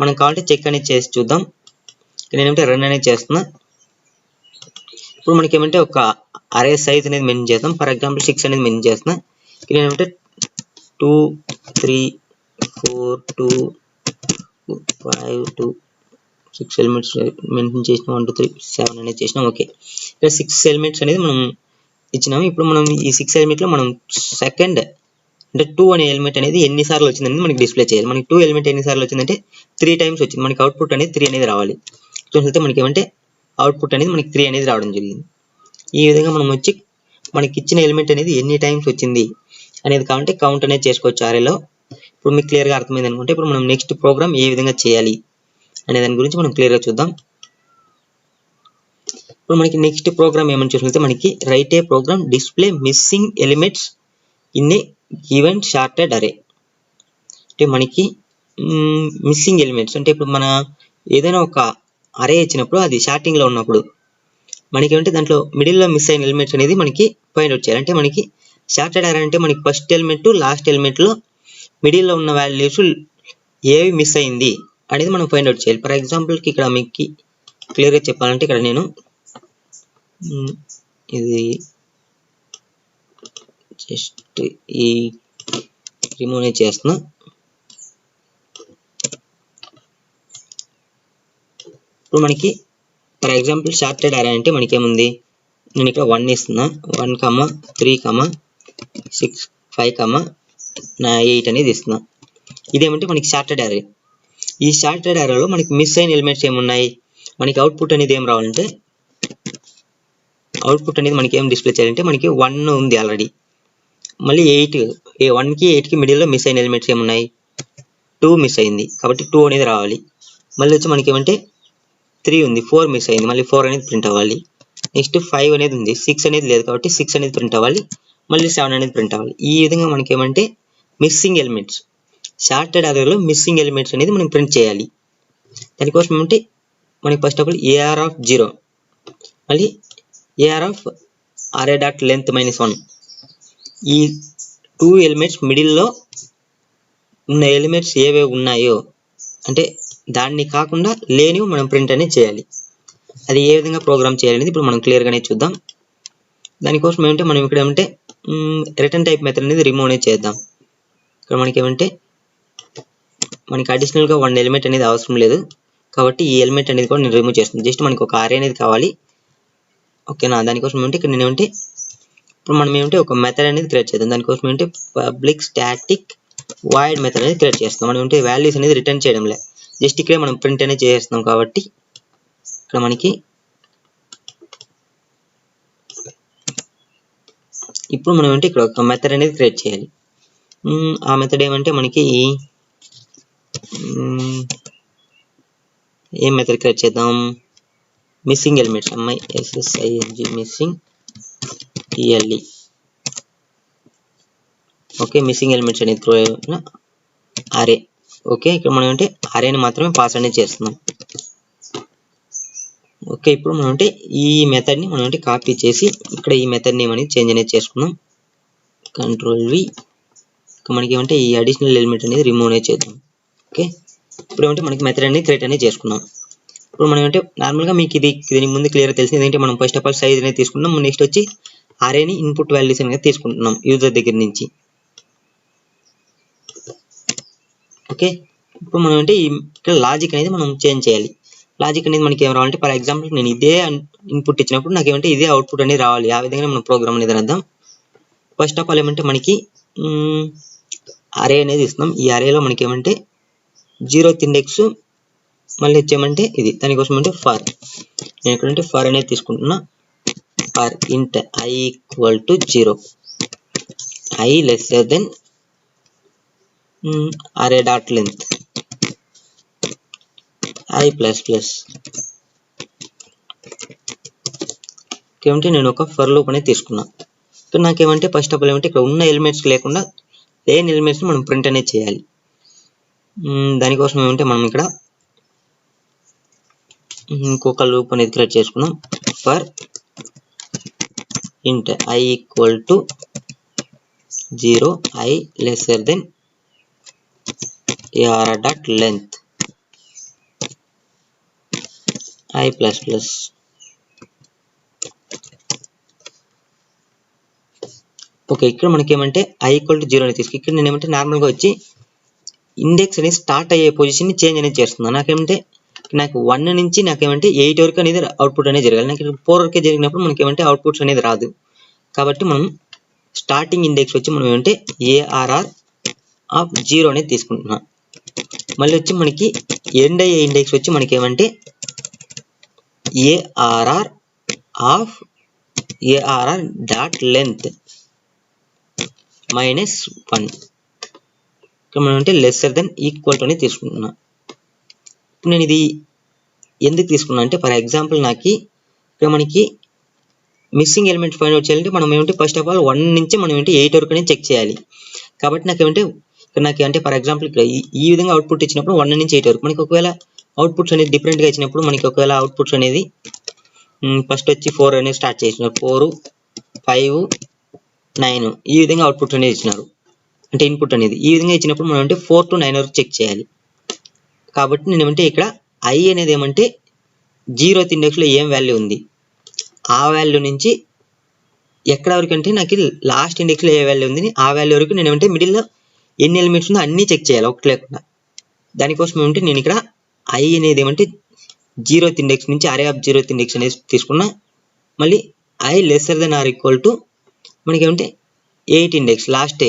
మనం కావాలంటే చెక్ అనేది చేసి చూద్దాం. నేనేమంటే రన్ అనేది చేస్తున్నా. ఇప్పుడు మనకి ఏమంటే ఒక అరే సైజ్ అనేది మెన్షన్ చేస్తాం. ఫర్ ఎగ్జాంపుల్ 6 అనేది మెన్షన్ చేస్తున్నా. నేనేమంటే 2, 3, 4, 2, 5, 2, 6 ఎలిమెంట్స్ మెన్షన్ చేసినాం. 1, 2, 3, 7 అనేది చేసినాం. ఓకే, ఇక్కడ 6 ఎలిమెంట్స్ అనేది మనం ఇచ్చినాము. ఇప్పుడు మనం ఈ 6 ఎలిమెంట్లో మనం సెకండ్ అంటే 2 అనే ఎలిమెంట్ అనేది ఎన్నిసార్లు వచ్చిందనేది మనకి డిస్ప్లే చేయాలి. మనకి 2 ఎలిమెంట్ ఎన్నిసార్లు వచ్చిందంటే 3 టైమ్స్ వచ్చింది. మనకి అవుట్పుట్ అనేది 3 అనేది రావాలి. చూస్తే మనకి ఏమంటే అవుట్పుట్ అనేది మనకి 3 అనేది రావడం జరిగింది. ఈ విధంగా మనం వచ్చి మనకి ఇచ్చిన ఎలిమెంట్ అనేది ఎన్ని టైమ్స్ వచ్చింది అనేది కావాలంటే కౌంట్ అనేది చేసుకోవచ్చు అరేలో. ఇప్పుడు మీకు క్లియర్గా అర్థమైంది అనుకుంటే ఇప్పుడు మనం నెక్స్ట్ ప్రోగ్రామ్ ఏ విధంగా చేయాలి అనే దాని గురించి మనం క్లియర్గా చూద్దాం. ఇప్పుడు మనకి నెక్స్ట్ ప్రోగ్రామ్ ఏమని చూసినట్లయితే మనకి write a program display missing elements in a given sorted array. అంటే మనకి మిస్సింగ్ ఎలిమెంట్స్ అంటే ఇప్పుడు మన ఏదైనా ఒక అరే ఇచ్చినప్పుడు అది షార్టింగ్లో ఉన్నప్పుడు మనకి ఏమంటే దాంట్లో మిడిల్లో మిస్ అయిన ఎలిమెంట్స్ అనేది మనకి ఫైండ్ అవుట్ చేయాలి. అంటే మనకి షార్టెడ్ అరే అంటే మనకి ఫస్ట్ ఎలిమెంట్ లాస్ట్ ఎలిమెంట్లో మిడిల్లో ఉన్న వాల్యూస్ ఏవి మిస్ అయింది అనేది మనం ఫైండ్ అవుట్ చేయాలి. ఫర్ ఎగ్జాంపుల్కి ఇక్కడ మీకు క్లియర్గా చెప్పాలంటే ఇక్కడ నేను ఇది జస్ట్ ఈ రిమూవ్ చేస్తున్నా. ఇప్పుడు మనకి ఫర్ ఎగ్జాంపుల్ షార్టెడ్ అరే అంటే మనకి ఏముంది, నేను ఇక్కడ 1 ఇస్తున్నా. 1, 3, 6, 5, 8 అనేది ఇస్తున్నా. ఇదేమంటే మనకి షార్టెడ్ అరే. ఈ షార్టెడ్ అరేలో మనకి మిస్ అయిన ఎలిమెంట్స్ ఏమున్నాయి, మనకి అవుట్పుట్ అనేది ఏం రావాలంటే అవుట్పుట్ అనేది మనకి ఏం డిస్ప్లే చేయాలంటే మనకి 1 ఉంది ఆల్రెడీ, మళ్ళీ 1కి 8కి మిడిల్లో మిస్ అయిన ఎలిమెంట్స్ ఏమున్నాయి, 2 మిస్ అయింది కాబట్టి 2 అనేది రావాలి. మళ్ళీ వచ్చి మనకి ఏమంటే 3 ఉంది, 4 మిస్ అయింది, మళ్ళీ 4 అనేది ప్రింట్ అవ్వాలి. నెక్స్ట్ 5 అనేది ఉంది, 6 అనేది లేదు కాబట్టి 6 అనేది ప్రింట్ అవ్వాలి, మళ్ళీ 7 అనేది ప్రింట్ అవ్వాలి. ఈ విధంగా మనకి ఏమంటే మిస్సింగ్ ఎలిమెంట్స్ షార్టెడ్ అరేలో మిస్సింగ్ ఎలిమెంట్స్ అనేది మనం ప్రింట్ చేయాలి. దానికోసం ఏమంటే మనకి first of all AR of 0 మళ్ళీ AR of array dot length -1 ఈ 2 ఎలిమెంట్స్ మిడిల్లో ఉన్న ఎలిమెంట్స్ ఏవే ఉన్నాయో అంటే దాన్ని కాకుండా లేనివి మనం ప్రింట్ అనేది చేయాలి. అది ఏ విధంగా ప్రోగ్రామ్ చేయాలనేది ఇప్పుడు మనం క్లియర్గానే చూద్దాం. దానికోసం ఏమంటే మనం ఇక్కడ ఏమంటే రిటర్న్ టైప్ మెథడ్ అనేది రిమూవ్ అనేది చేద్దాం. ఇక్కడ మనకి ఏమంటే మనకి అడిషనల్గా 1 ఎలిమెంట్ అనేది అవసరం లేదు కాబట్టి ఈ ఎలిమెంట్ అనేది కూడా నేను రిమూవ్ చేస్తాను. జస్ట్ మనకి ఒక అరే అనేది కావాలి. ఓకేనా, దానికోసం ఏమంటే ఇక్కడ నేను ఏమంటే ఇప్పుడు మనం ఏమంటే ఒక మెథడ్ అనేది క్రియేట్ చేద్దాం. దానికోసం ఏమంటే పబ్లిక్ స్టాటిక్ వాయిడ్ మెథడ్ అనేది క్రియేట్ చేస్తాం. మనం ఏమంటే వాల్యూస్ అనేది రిటర్న్ చేయడం లేదు, జస్ట్ ఇక్కడే మనం ప్రింట్ అనేది చేస్తున్నాం. కాబట్టి ఇక్కడ మనకి ఇప్పుడు మనం అంటే ఇక్కడ ఒక మెథడ్ అనేది క్రియేట్ చేయాలి. ఆ మెథడ్ ఏమంటే మనకి ఏం మెథడ్ క్రియేట్ చేద్దాం, missing elements MISSING missing TLE. Okay, missing elements అనేది త్రో అరే. ఓకే, ఇక్కడ మనం అంటే అరేని మాత్రమే పాస్ అనేది చేస్తున్నాం. ఓకే, ఇప్పుడు మనం అంటే ఈ మెథడ్ని మనం అంటే కాపీ చేసి ఇక్కడ ఈ మెథడ్ నేమ్ అనేది చేంజ్ అనేది చేసుకుందాం. Ctrl+V. మనకి ఏమంటే ఈ అడిషనల్ ఎలిమెంట్ అనేది రిమూవ్ అనేది చేద్దాం. ఓకే, ఇప్పుడు ఏమంటే మనకి మెథడ్ అనేది క్రియేట్ అనేది చేసుకున్నాం. ఇప్పుడు మనం అంటే నార్మల్గా మీకు దీని ముందు క్లియర్ తెలిసింది ఏంటంటే మనం ఫస్ట్ ఆఫ్ ఆల్ సైజ్ అనేది తీసుకుంటాం. నెక్స్ట్ వచ్చి అరేని ఇన్పుట్ వాల్యూస్ అనేది తీసుకుంటున్నాం యూజర్ దగ్గర నుంచి. ఓకే, ఇప్పుడు మనం అంటే ఇక్కడ లాజిక్ అనేది మనం చేంజ్ చేయాలి. లాజిక్ అనేది మనకి ఏం రావాలంటే ఫర్ ఎగ్జాంపుల్ నేను ఇదే ఇన్పుట్ ఇచ్చినప్పుడు నాకు ఏమంటే ఇదే అవుట్పుట్ అనేది రావాలి. ఆ విధంగా మనం ప్రోగ్రామ్ అనేది రాద్దాం. ఫస్ట్ ఆఫ్ ఆల్ ఏమంటే మనకి అరే అనేది ఇస్తున్నాం. ఈ అరేలో మనకి ఏమంటే 0th ఇండెక్స్ మళ్ళీ వచ్చేమంటే ఇది, దానికోసం అంటే ఫర్ నేను ఎక్కడంటే ఫర్ అనేది తీసుకుంటున్నా. ఫర్ ఇంట్ I = 0, I lesser than array dot length I++. ఏమంటే నేను ఒక ఫర్ లూప్ అనేది తీసుకున్నా. ఇక్కడ నాకేమంటే ఫస్ట్ ఆఫ్ ఆల్ ఏమంటే ఇక్కడ ఉన్న ఎలిమెంట్స్ లేకుండా లేని ఎలిమెంట్స్ మనం ప్రింట్ అనేది చేయాలి. దానికోసం ఏమంటే మనం ఇక్కడ ఇంకొక లూప్ అనేది క్రియేట్ చేసుకున్నాం. ఫర్ ఇంట్ I = 0, I lesser than array dot length I++. Okay, ఇక్కడ మనకి ఏమంటే I = 0 అని తీసుకు ఇక్కడ నేను ఏమంటే నార్మల్గా వచ్చి ఇండెక్స్ అనేది స్టార్ట్ అయ్యే పొజిషన్ని చేంజ్ అనేది చేస్తున్నాను. నాకేమంటే నాకు 1 నుంచి నాకేమంటే 8 వరకు అనేది అవుట్పుట్ అనేది జరగాలి. నాకు 4 వరకే జరిగినప్పుడు మనకి ఏమంటే అవుట్పుట్స్ అనేది రాదు. కాబట్టి మనం స్టార్టింగ్ ఇండెక్స్ వచ్చి మనం ఏమంటే ARR ఆఫ్ 0 అనేది తీసుకుంటున్నాం. మళ్ళీ వచ్చి మనకి ఎండ్ అయ్యే ఇండెక్స్ వచ్చి మనకి ఏమంటే ARR of ARR dot length -1. ఇక్కడ మనం అంటే లెస్సర్ దెన్ ఈక్వల్ టు అనేది తీసుకుంటున్నా. ఇప్పుడు నేను ఇది ఎందుకు తీసుకున్నా అంటే ఫర్ ఎగ్జాంపుల్ నాకు ఇక్కడ మనకి మిస్సింగ్ ఎలిమెంట్ ఫైండ్ అవుట్ చేయాలంటే మనం ఏమంటే ఫస్ట్ ఆఫ్ ఆల్ 1 నుంచి మనం ఏంటి 8 వరకు అనేది చెక్ చేయాలి. కాబట్టి నాకు ఏమంటే ఇక్కడ నాకు అంటే ఫర్ ఎగ్జాంపుల్ ఇక్కడ ఈ విధంగా అవుట్పుట్ ఇచ్చినప్పుడు 1 నుంచి 8 వరకు మనకి ఒకవేళ అవుట్పుట్స్ అనేది డిఫరెంట్గా ఇచ్చినప్పుడు మనకి ఒకవేళ అవుట్పుట్స్ అనేది ఫస్ట్ వచ్చి 4 అనేది స్టార్ట్ చేసినారు, 4, 5, 9 ఈ విధంగా అవుట్పుట్ అనేది ఇచ్చినారు. అంటే ఇన్పుట్ అనేది ఈ విధంగా ఇచ్చినప్పుడు మనం అంటే 4 to 9 వరకు చెక్ చేయాలి. కాబట్టి నేను ఏమంటే ఇక్కడ I అనేది ఏమంటే 0th ఇండెక్స్లో ఏం వాల్యూ ఉంది ఆ వాల్యూ నుంచి ఎక్కడ వరకు అంటే నాకు లాస్ట్ ఇండెక్స్లో ఏ వాల్యూ ఉంది ఆ వాల్యూ వరకు నేను ఏమంటే మిడిల్లో ఎన్ని ఎలిమెంట్స్ ఉందో అన్నీ చెక్ చేయాలి ఒకటి లేకుండా. దానికోసం ఏమంటే నేను ఇక్కడ I అనేది ఏమంటే 0th ఇండెక్స్ నుంచి అరే ఆఫ్ 0th ఇండెక్స్ అనేది తీసుకున్నా. మళ్ళీ I lesser than or equal to మనకి ఏమంటే 8 ఇండెక్స్ లాస్ట్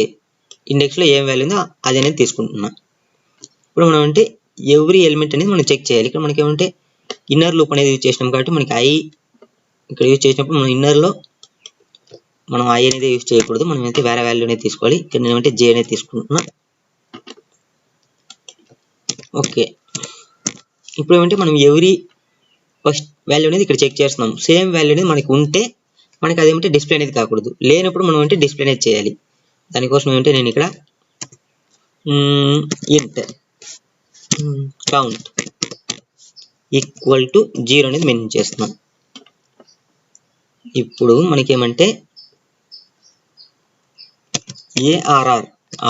ఇండెక్స్లో ఏం వాల్యూ ఉందో అది అనేది తీసుకుంటున్నా. ఇప్పుడు మనం అంటే ఎవ్రీ ఎలిమెంట్ అనేది మనం చెక్ చేయాలి. ఇక్కడ మనకి ఏమంటే ఇన్నర్ లూప్ అనేది యూజ్ చేసినాం కాబట్టి మనకి I ఇక్కడ యూజ్ చేసినప్పుడు మనం ఇన్నర్లో మనం I అనేది యూజ్ చేయకూడదు, మనం అయితే వేరే వాల్యూ అనేది తీసుకోవాలి. ఇక్కడ నేను అంటే J అనేది తీసుకుంటున్నా. ఓకే, ఇప్పుడు ఏమంటే మనం ఎవ్రీ ఫస్ట్ వాల్యూ అనేది ఇక్కడ చెక్ చేస్తున్నాం. సేమ్ వాల్యూ అనేది మనకి ఉంటే మనకి అదేమంటే డిస్ప్లే అనేది కాకూడదు, లేనప్పుడు మనం అంటే డిస్ప్లే అనేది చేయాలి. దానికోసం ఏమంటే నేను ఇక్కడ ఇంట్ కౌంట్ ఈక్వల్ టు 0 అనేది మెన్షన్ చేస్తున్నాం. ఇప్పుడు మనకేమంటే ARR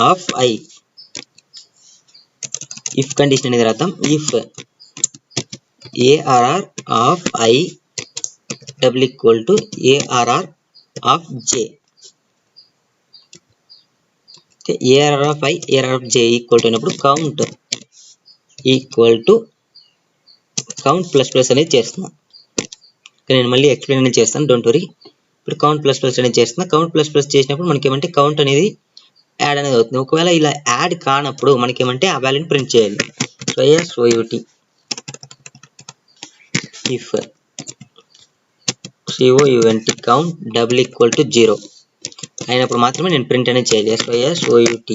of I if condition అనేది రాద్దాం. If ARR of I double equal to ARR of J. ARR of I ARR of J equal to అయినప్పుడు count equal to count plus plus అనేది చేస్తున్నా. నేను మళ్ళీ ఎక్స్ప్లెయిన్ అనేది చేస్తాను, డోంట్ వరీ. ఇప్పుడు కౌంట్ ప్లస్ ప్లస్ అనేది చేస్తున్నా. కౌంట్ ప్లస్ ప్లస్ చేసినప్పుడు మనకి ఏమంటే కౌంట్ అనేది యాడ్ అనేది అవుతుంది. ఒకవేళ ఇలా యాడ్ కానప్పుడు మనకి ఏమంటే ఆ వాల్యూని ప్రింట్ చేయాలి. COUT if COUNT count double equal to 0 అయినప్పుడు మాత్రమే నేను ప్రింట్ అనేది చేయాలి. SOUT.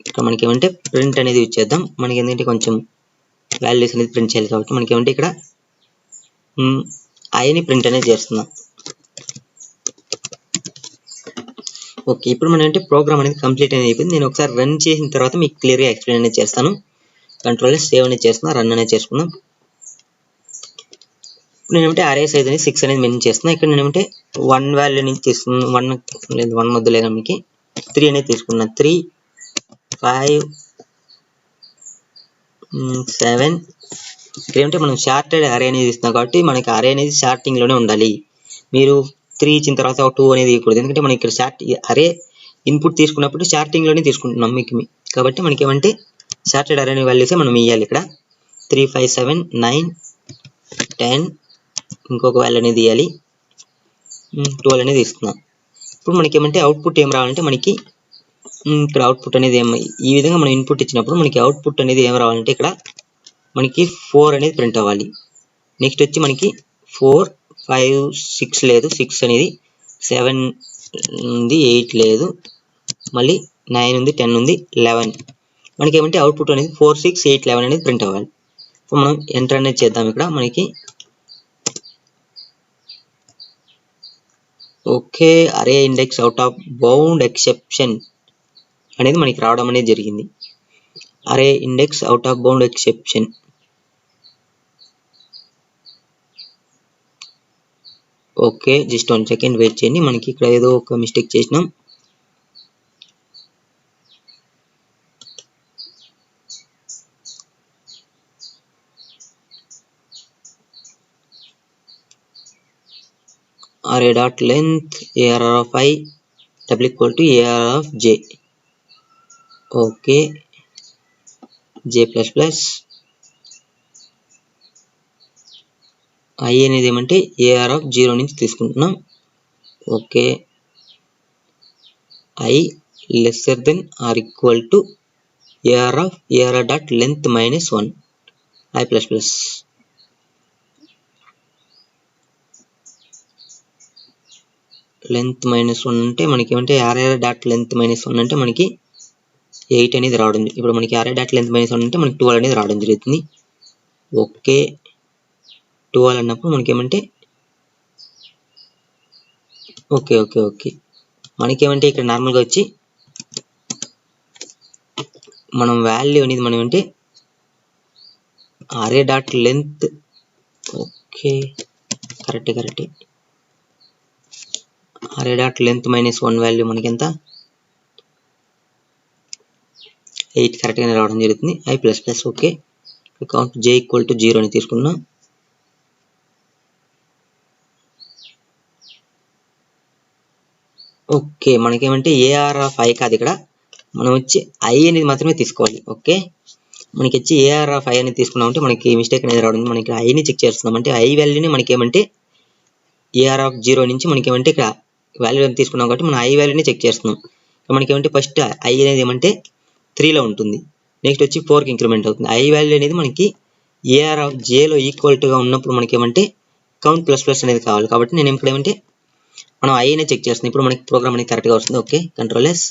ఇక్కడ మనకి ఏమంటే ప్రింట్ అనేది యూజ్ చేద్దాం. మనకి ఏంటంటే కొంచెం వాల్యూస్ అనేది ప్రింట్ చేయాలి కాబట్టి మనకి ఏమంటే ఇక్కడ ఐని ప్రింట్ అనేది చేస్తున్నాం. ఓకే, ఇప్పుడు మనం అంటే ప్రోగ్రామ్ అనేది కంప్లీట్ అనేది అయిపోయింది. నేను ఒకసారి రన్ చేసిన తర్వాత మీకు క్లియర్గా ఎక్స్ప్లెయిన్ అనేది చేస్తాను. కంట్రోల్ సేవ్ అనేది చేస్తున్నా, రన్ అనేది చేసుకుందాం. నేను ఏమంటే అరే సైజ్ అనేది 6 అనేది మెన్షన్ చేస్తున్నా. ఇక్కడ నేను ఏమంటే 1 వాల్యూ నుంచి తీసుకున్నాను. 1 లేదు, 1 వద్దు లేదా మీకు 3 అనేది తీసుకున్నా. 3 5 7 ఏమంటే మనం షార్టెడ్ అరే అనేది ఇస్తున్నాం కాబట్టి మనకి అరే అనేది స్టార్టింగ్ లోనే ఉండాలి. మీరు 3 ఇచ్చిన తర్వాత 2 అనేది ఇవ్వకూడదు. ఎందుకంటే మనం ఇక్కడ అరే ఇన్పుట్ తీసుకున్నప్పుడు స్టార్టింగ్ లోనే తీసుకుంటున్నాం మీకు కాబట్టి మనకి ఏమంటే షార్టెడ్ అరే వాల్యూస్ మనం ఇవ్వాలి. ఇక్కడ 3 5 7 9 10 ఇంకొక వాల్యూ అనేది ఇవ్వాలి. 12 అనేది ఇస్తున్నాం. ఇప్పుడు మనకి ఏమంటే అవుట్పుట్ ఏం రావాలంటే మనకి ఇక్కడ అవుట్పుట్ అనేది ఈ విధంగా మనం ఇన్పుట్ ఇచ్చినప్పుడు మనకి అవుట్పుట్ అనేది ఏం రావాలంటే ఇక్కడ మనకి 4 అనేది ప్రింట్ అవ్వాలి. నెక్స్ట్ వచ్చి మనకి 4 5 6 లేదు, 6 అనేది 7 ఉంది, 8 లేదు, మళ్ళీ 9 ఉంది, 10 ఉంది, 11. మనకి ఏమంటే అవుట్పుట్ అనేది 4 6 8 11 అనేది ప్రింట్ అవ్వాలి. ఇప్పుడు మనం ఎంటర్ అనేది చేద్దాం. ఇక్కడ మనకి okay array index out of bound exception అనేది మనకి రావడం అనేది జరిగింది. Array index out of bound exception. Okay, just 1 second wait చేయండి. మనకి ఇక్కడ ఏదో ఒక మిస్టేక్ చేసినాం. array dot length ARR of I double equal to ARR of J. Okay, J plus plus I అనేది ఏమంటే ARR of 0 నుంచి తీసుకుంటున్నాం. Okay, I lesser than or equal to ARR of ARR dot length minus 1 I plus plus. Length minus 1 అంటే మనకి ఏమంటే ARR dot length minus 1 అంటే మనకి 8 అనేది రావడం. ఇప్పుడు మనకి ARR డాట్ లెంత్ మైనస్ 1 అంటే మనకి 12 అనేది రావడం జరుగుతుంది. ఓకే, 12 అన్నప్పుడు మనకి ఏమంటే ఓకే ఓకే ఓకే మనకి ఏమంటే ఇక్కడ నార్మల్గా వచ్చి మనం వాల్యూ అనేది మనం అంటే array డాట్ లెంత్. ఓకే, కరెక్టే. array dot length minus 1 value మనకి ఎంత 8 కరెక్ట్ గానే రావడం జరుగుతుంది. I plus plus. Okay, count J equal to 0 అని తీసుకున్నాం. ఓకే, మనకేమంటే ARR ఆఫ్ I కాదు, ఇక్కడ మనం వచ్చి I అనేది మాత్రమే తీసుకోవాలి. ఓకే, మనకి వచ్చి ARR ఆఫ్ I అనేది తీసుకున్నామంటే మనకి మిస్టేక్ అనేది రావడం. మనకి ఐని చెక్ చేస్తున్నాం అంటే I వాల్యూని మనకి ఏమంటే ARR ఆఫ్ 0 నుంచి మనకి ఏమంటే ఇక్కడ వాల్యూ తీసుకున్నాం కాబట్టి మనం I వాల్యూని చెక్ చేస్తున్నాం. మనకి ఏమంటే ఫస్ట్ I అనేది ఏమంటే 3లో ఉంటుంది, నెక్స్ట్ వచ్చి 4కి ఇంక్రిమెంట్ అవుతుంది. I వాల్యూ అనేది మనకి ARR ఆఫ్ Jలో ఈక్వల్ టుగా ఉన్నప్పుడు మనకి ఏమంటే కౌంట్ ప్లస్ ప్లస్ అనేది కావాలి. కాబట్టి నేను ఇప్పుడు ఏమంటే మనం I అనేది చెక్ చేస్తున్నాం. ఇప్పుడు మనకి ప్రోగ్రామ్ అనేది కరెక్ట్గా వస్తుంది. Okay, control S.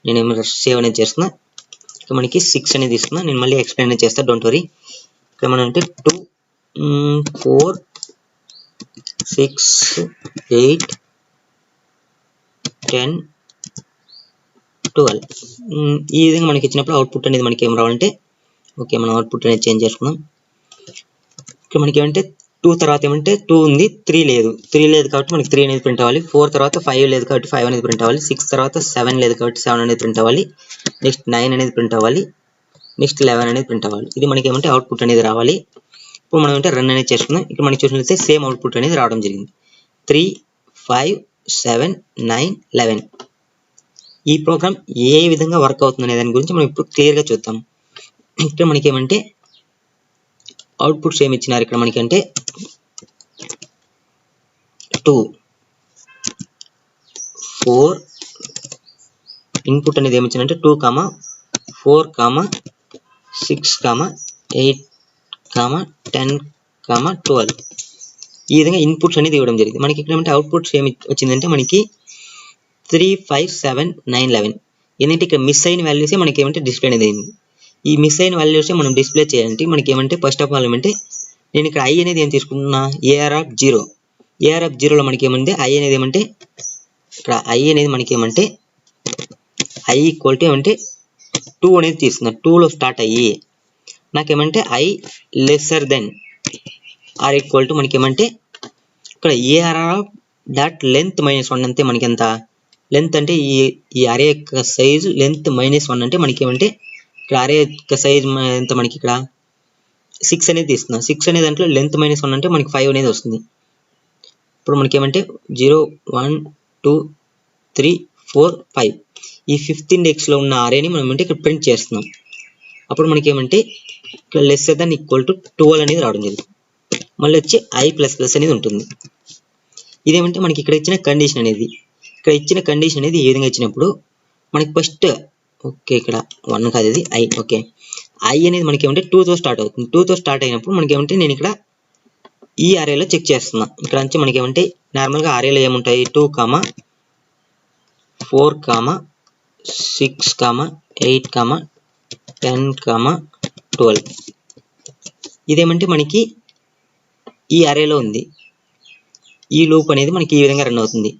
నేను ఏమైనా సేవ్ అనేది చేస్తున్నా. ఇక్కడ మనకి 6 అనేది ఇస్తున్నా. నేను మళ్ళీ ఎక్స్ప్లెయిన్ అనేది చేస్తాను, డోంట్ వరీ. ఇక్కడ మనం అంటే 2 4 6 8 10 12 ఈ విధంగా మనకి ఇచ్చినప్పుడు అవుట్పుట్ అనేది మనకి ఏం రావాలంటే ఓకే మనం అవుట్పుట్ అనేది చేంజ్ చేసుకున్నాం. ఇక్కడ మనకి ఏమంటే 2 తర్వాత ఏమంటే 2 ఉంది, 3 లేదు, 3 లేదు కాబట్టి మనకి 3 అనేది ప్రింట్ అవ్వాలి. 4 తర్వాత 5 లేదు కాబట్టి 5 అనేది ప్రింట్ అవ్వాలి. 6 తర్వాత 7 లేదు కాబట్టి 7 అనేది ప్రింట్ అవ్వాలి. నెక్స్ట్ 9 అనేది ప్రింట్ అవ్వాలి. నెక్స్ట్ 11 అనేది ప్రింట్ అవ్వాలి. ఇది మనకి ఏమంటే అవుట్పుట్ అనేది రావాలి. ఇప్పుడు మనం అంటే రన్ అనేది చేసుకుందాం. ఇక్కడ మనకి చూసినట్లయితే సేమ్ అవుట్పుట్ అనేది రావడం జరిగింది. 3, 5, 7, 9, 11. ఈ ప్రోగ్రామ్ ఏ విధంగా వర్క్ అవుతుంది అనే దాని గురించి మనం ఇప్పుడు క్లియర్గా చూద్దాం. ఇక్కడ మనకి ఏమంటే అవుట్పుట్స్ ఏమి ఇచ్చినారు ఇక్కడ మనకి అంటే 2, 4 ఇన్పుట్ అనేది ఏమి ఇచ్చిందంటే 2, 4, 6, 8, 10, 12. ఈ విధంగా ఇన్పుట్స్ అనేది ఇవ్వడం జరిగింది. మనకి ఇక్కడ ఏమంటే అవుట్పుట్స్ ఏమి వచ్చిందంటే మనకి 3, 5, 7, 9, 11. ఏంటంటే ఇక్కడ మిస్ అయిన వాల్యూసే మనకి ఏమంటే డిస్ప్లే అనేది అయింది. ఈ మిస్ అయిన వాల్యూసే మనం డిస్ప్లే చేయాలంటే మనకి ఏమంటే ఫస్ట్ ఆఫ్ ఆల్ ఏమంటే నేను ఇక్కడ ఐ అనేది ఏం తీసుకుంటున్నా, AR of 0. AR of 0లో మనకి ఏమంటే ఐ అనేది ఏమంటే ఇక్కడ ఐ అనేది మనకి ఏమంటే ఐ ఈక్వల్ టు ఏమంటే 2 అనేది తీసుకున్నా. 2లో స్టార్ట్ అయ్యి నాకేమంటే I lesser than or equal to మనకి ఏమంటే ఇక్కడ AR ఆఫ్ డాట్ లెంత్ -1 అంతే. మనకి ఎంత లెంత్ అంటే ఈ అరే యొక్క సైజు లెంత్ -1 అంటే మనకి ఏమంటే ఇక్కడ అరే యొక్క సైజ్ ఎంత మనకి ఇక్కడ 6 అనేది తీసుకున్నాం. 6 అనే దాంట్లో లెంత్ -1 అంటే మనకి 5 అనేది వస్తుంది. ఇప్పుడు మనకి ఏమంటే 0, 1, 2, 3, 4, 5 ఈ 5th ఇండెక్స్లో ఉన్న అరేని మనం అంటే ఇక్కడ ప్రింట్ చేస్తున్నాం. అప్పుడు మనకి ఏమంటే ఇక్కడ లెస్సర్ దాన్ ఈక్వల్ టు 12 అనేది రావడం జరుగుతుంది. మళ్ళీ వచ్చి I++ అనేది ఉంటుంది. ఇదేమంటే మనకి ఇక్కడ ఇచ్చిన కండిషన్ అనేది ఈ విధంగా ఇచ్చినప్పుడు మనకి ఫస్ట్ ఓకే ఇక్కడ 1 కాదు ఇది I. ఓకే ఐ అనేది మనకి ఏమంటే 2తో స్టార్ట్ అవుతుంది. 2తో స్టార్ట్ అయినప్పుడు మనకి ఏమంటే నేను ఇక్కడ ఈ అరేలో చెక్ చేస్తున్నా. ఇక్కడ నుంచి మనకి ఏమంటే నార్మల్గా అరేలో ఏముంటాయి 2, 4, 6, 8, 10, 12. ఇదేమంటే మనకి ఈ అరేలో ఉంది. ఈ లూప్ అనేది మనకి ఈ విధంగా రన్ అవుతుంది.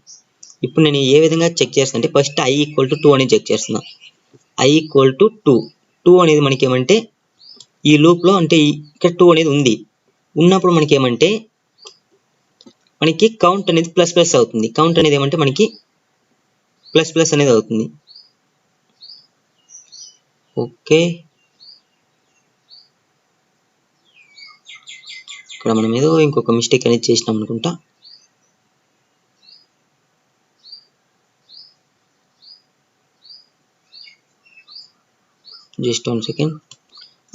ఇప్పుడు నేను ఏ విధంగా చెక్ చేస్తాను అంటే ఫస్ట్ I ఈక్వల్ టు 2 అనేది చెక్ చేస్తున్నా. I ఈక్వల్ టు 2 అనేది మనకి ఏమంటే ఈ లూప్లో అంటే ఇక్కడ 2 అనేది ఉంది. ఉన్నప్పుడు మనకి ఏమంటే మనకి కౌంట్ అనేది ప్లస్ అవుతుంది. కౌంట్ అనేది ఏమంటే మనకి ప్లస్ అనేది అవుతుంది. ఓకే ఇక్కడ మనం ఏదో ఇంకొక మిస్టేక్ అనేది చేసినాం అనుకుంటా. Just 1 second.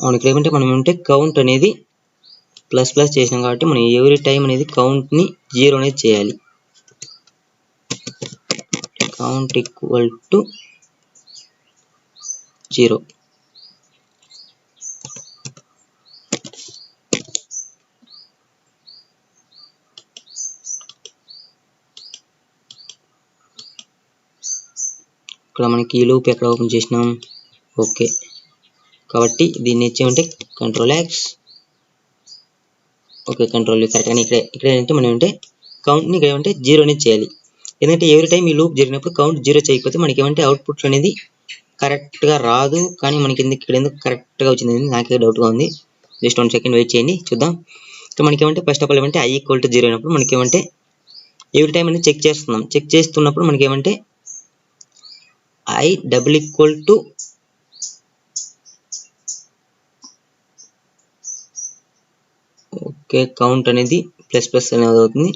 అవును ఇక్కడ ఏమంటే మనం ఏమంటే కౌంట్ అనేది ప్లస్ చేసినాం కాబట్టి మనం ఎవ్రీ టైం అనేది కౌంట్ని 0 అనేది చేయాలి. Count equal to 0. ఇక్కడ మనకి ఈ లూప్ ఎక్కడ ఓపెన్ చేసినాం. ఓకే కాబట్టి దీన్ని ఇచ్చేమంటే Ctrl+X. ఓకే కంట్రోల్ కరెక్ట్గా ఇక్కడ ఏంటంటే మనం అంటే కౌంట్ని ఇక్కడ ఏమంటే 0 అనేది చేయాలి. ఎందుకంటే ఎవ్రీ టైం ఈ లూప్ జరిగినప్పుడు కౌంట్ 0 చేయకపోతే మనకి ఏమంటే అవుట్పుట్స్ అనేది కరెక్ట్గా రాదు. కానీ మనకి ఇక్కడ ఎందుకు కరెక్ట్గా వచ్చింది నాకే డౌట్గా ఉంది. జస్ట్ 1 సెకండ్ వెయిట్ చేయండి చూద్దాం. ఇక్కడ మనకి ఏమంటే ఫస్ట్ ఆఫ్ ఆల్ ఏమంటే I ఈక్వల్ టు 0 అయినప్పుడు మనకి ఏమంటే ఎవ్రీ టైం అనేది చెక్ చేస్తున్నాం. చెక్ చేస్తున్నప్పుడు మనకి ఏమంటే I double equal to okay count అనేది ప్లస్ అనేది అవుతుంది.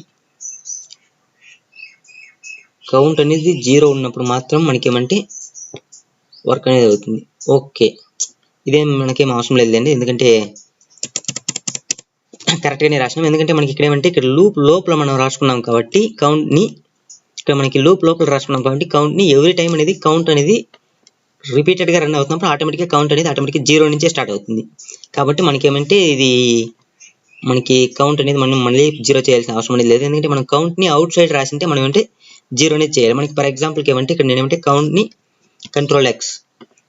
కౌంట్ అనేది 0 ఉన్నప్పుడు మాత్రం మనకి ఏమంటే వర్క్ అనేది అవుతుంది. ఓకే ఇదేం మనకేం అవసరం లేదండి, ఎందుకంటే కరెక్ట్గానే రాసినాం. ఎందుకంటే మనకి ఇక్కడ ఏమంటే ఇక్కడ లూప్ లోపల మనం రాసుకున్నాం కాబట్టి కౌంట్ని ఇక్కడ మనకి లూప్ లోపల రాసుకున్నాం కాబట్టి కౌంట్ని ఎవ్రీ టైం అనేది కౌంట్ అనేది రిపీటెడ్గా రన్ అవుతున్నప్పుడు ఆటోమేటిక్గా కౌంట్ అనేది ఆటోమేటిక్గా 0 నుంచే స్టార్ట్ అవుతుంది. కాబట్టి మనకి ఏమంటే ఇది మనకి కౌంట్ అనేది మనం మళ్ళీ 0 చేయాల్సిన అవసరం అనేది లేదు. ఎందుకంటే మనం కౌంట్ని అవుట్ సైడ్ రాసింటే మనం ఏమంటే 0 అనేది చేయాలి. మనకి ఫర్ ఎగ్జాంపుల్కి ఏమంటే ఇక్కడ నేను ఏమంటే కౌంట్ని Ctrl+X